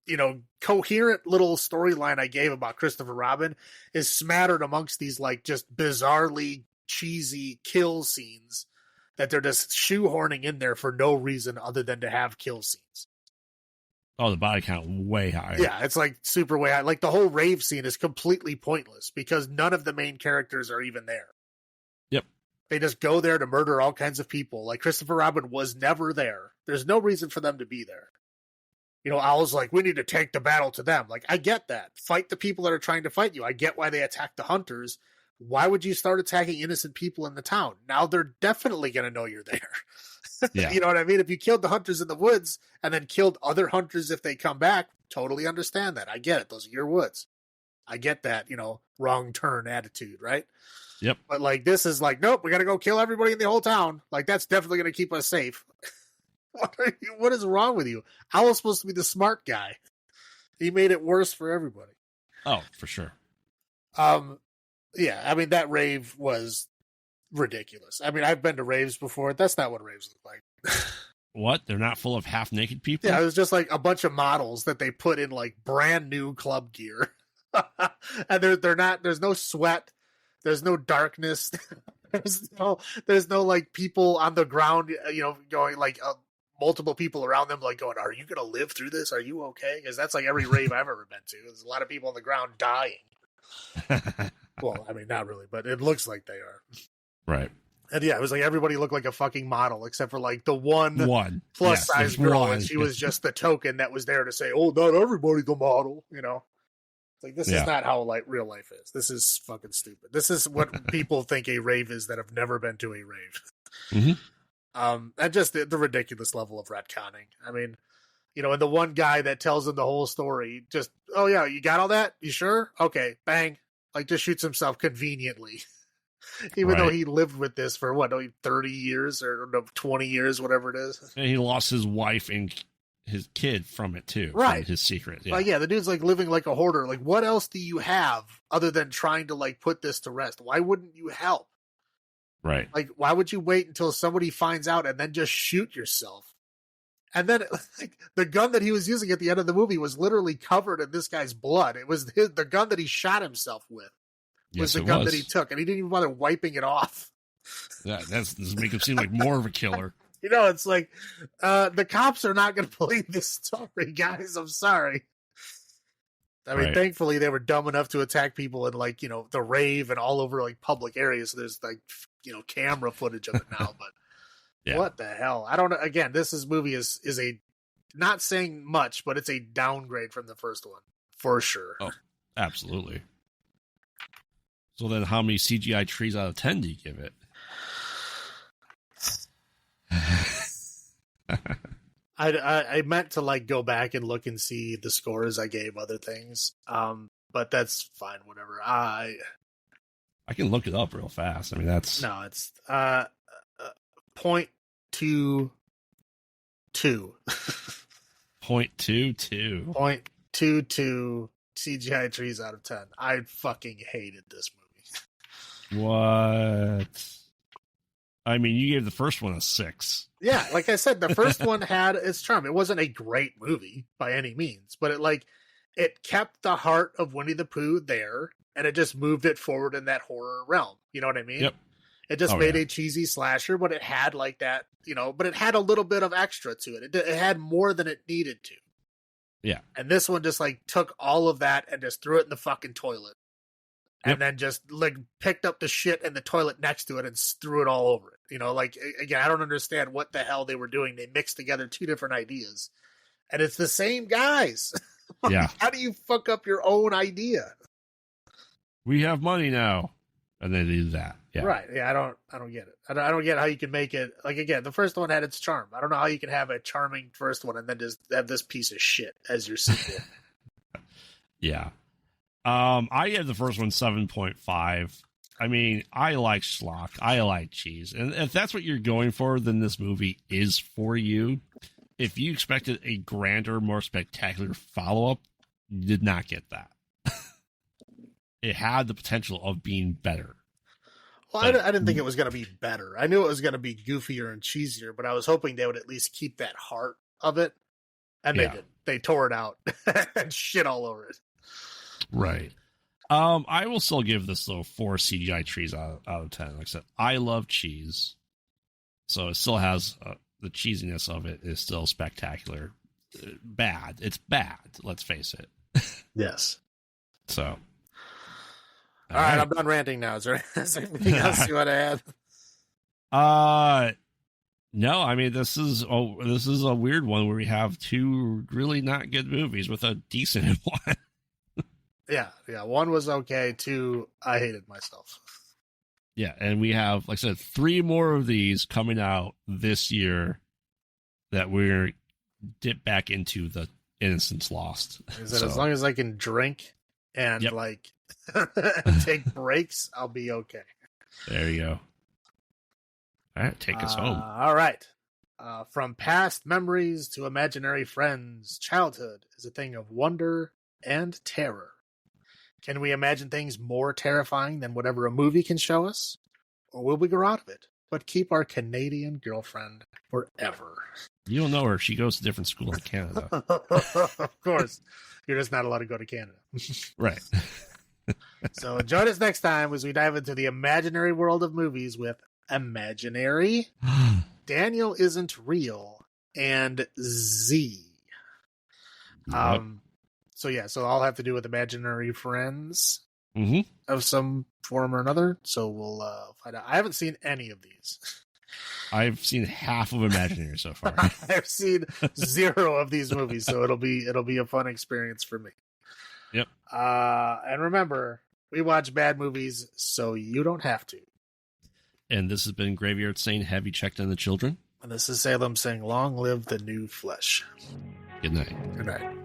you know, coherent little storyline I gave about Christopher Robin is smattered amongst these, like, just bizarrely cheesy kill scenes that they're just shoehorning in there for no reason other than to have kill scenes.
Oh, the body count way higher.
Yeah, it's like super way high. Like the whole rave scene is completely pointless because none of the main characters are even there.
Yep.
They just go there to murder all kinds of people. Like Christopher Robin was never there. There's no reason for them to be there. You know, Owl's like, we need to take the battle to them. Like, I get that. Fight the people that are trying to fight you. I get why they attack the hunters. Why would you start attacking innocent people in the town? Now they're definitely going to know you're there. Yeah. You know what I mean? If you killed the hunters in the woods and then killed other hunters if they come back, totally understand that. I get it. Those are your woods. I get that, you know, wrong turn attitude, right?
Yep.
But like, this is like, nope, we got to go kill everybody in the whole town. Like, that's definitely going to keep us safe. What is wrong with you? Owl's supposed to be the smart guy. He made it worse for everybody.
Oh, for sure.
Yeah, I mean, that rave was ridiculous. I mean, I've been to raves before. That's not what raves look like.
What? They're not full of half-naked people?
Yeah, it was just like a bunch of models that they put in like brand new club gear. And they're not, there's no sweat, there's no darkness. there's no like people on the ground, going like multiple people around them like going, are you going to live through this? Are you okay? Because that's like every rave I've ever been to. There's a lot of people on the ground dying. Well, I mean, not really, but it looks like they are.
Right.
And yeah, it was like everybody looked like a fucking model except for like the one plus size girl,
one.
and she was just the token that was there to say, "Oh, not everybody's a model," It's like this is not how like real life is. This is fucking stupid. This is what people think a rave is that have never been to a rave.
Mm-hmm.
And just the ridiculous level of retconning. I mean, and the one guy that tells him the whole story, just, oh yeah, you got all that? You sure? Okay, bang. Like just shoots himself conveniently. Even though he lived with this for 30 years or 20 years, whatever it is.
And he lost his wife and his kid from it too.
Right.
From his secret. Yeah.
Like, yeah, the dude's like living like a hoarder. Like, what else do you have other than trying to like put this to rest? Why wouldn't you help?
Right.
Like, why would you wait until somebody finds out and then just shoot yourself? And then like, the gun that he was using at the end of the movie was literally covered in this guy's blood. It was the gun that he shot himself with. Was the gun that he took, and he didn't even bother wiping it off.
This make him seem like more of a killer.
It's like the cops are not going to believe this story, guys. I'm sorry. I mean, thankfully they were dumb enough to attack people in like the rave and all over like public areas. So there's like camera footage of it now. But what the hell? I don't know. Again, movie is a not saying much, but it's a downgrade from the first one for sure.
Oh, absolutely. So then how many CGI trees out of 10 do you give it?
I meant to like go back and look and see the scores I gave other things. But that's fine, whatever. I
can look it up real fast. I mean, it's
0.22.
0.22.
0.22 CGI trees out of 10. I fucking hated this movie.
What? I mean, you gave the first one a 6.
Yeah, like I said, the first one had its charm. It wasn't a great movie by any means, but it kept the heart of Winnie the Pooh there, and it just moved it forward in that horror realm. You know what I mean?
Yep.
It just made a cheesy slasher, but it had like that, but it had a little bit of extra to it. It had more than it needed to.
Yeah.
And this one just like took all of that and just threw it in the fucking toilet. And then just like picked up the shit in the toilet next to it and threw it all over it. Like, again, I don't understand what the hell they were doing. They mixed together two different ideas and it's the same guys.
Yeah.
How do you fuck up your own idea?
We have money now. And they do that. Yeah.
Right. Yeah. I don't get it. I don't get how you can make it. Like, again, the first one had its charm. I don't know how you can have a charming first one and then just have this piece of shit as your sequel.
Yeah. I gave the first one 7.5. I mean, I like schlock. I like cheese. And if that's what you're going for, then this movie is for you. If you expected a grander, more spectacular follow-up, you did not get that. It had the potential of being better.
Well, I didn't think it was going to be better. I knew it was going to be goofier and cheesier, but I was hoping they would at least keep that heart of it. And they did. They tore it out and shit all over it.
Right. I will still give this, though, 4 CGI trees out of 10. Like I said, I love cheese. So it still has the cheesiness of it is still spectacular. Bad. It's bad. Let's face it.
Yes.
So.
All right, I'm done ranting now. Is there anything else you want to add?
No, I mean, this is a weird one where we have 2 really not good movies with a decent one.
Yeah. 1 was okay. 2, I hated myself.
Yeah, and we have, like I said, 3 more of these coming out this year that we're dip back into the Innocence Lost.
As long as I can drink and take breaks, I'll be okay.
There you go. All right, take us home.
All right. From past memories to imaginary friends, childhood is a thing of wonder and terror. Can we imagine things more terrifying than whatever a movie can show us? Or will we grow out of it, but keep our Canadian girlfriend forever?
You don't know her. She goes to a different school in Canada.
Of course. You're just not allowed to go to Canada.
Right.
So join us next time as we dive into the imaginary world of movies with Imaginary, Daniel Isn't Real, and Z.
Yep.
So I'll have to do with imaginary friends
Mm-hmm.
of some form or another. So we'll find out. I haven't seen any of these.
I've seen half of Imaginary so far.
I've seen 0 of these movies, so it'll be a fun experience for me.
Yep.
And remember, we watch bad movies so you don't have to.
And this has been Graveyard saying, have you checked on the children?
And this is Salem saying, long live the new flesh.
Good night.
Good night.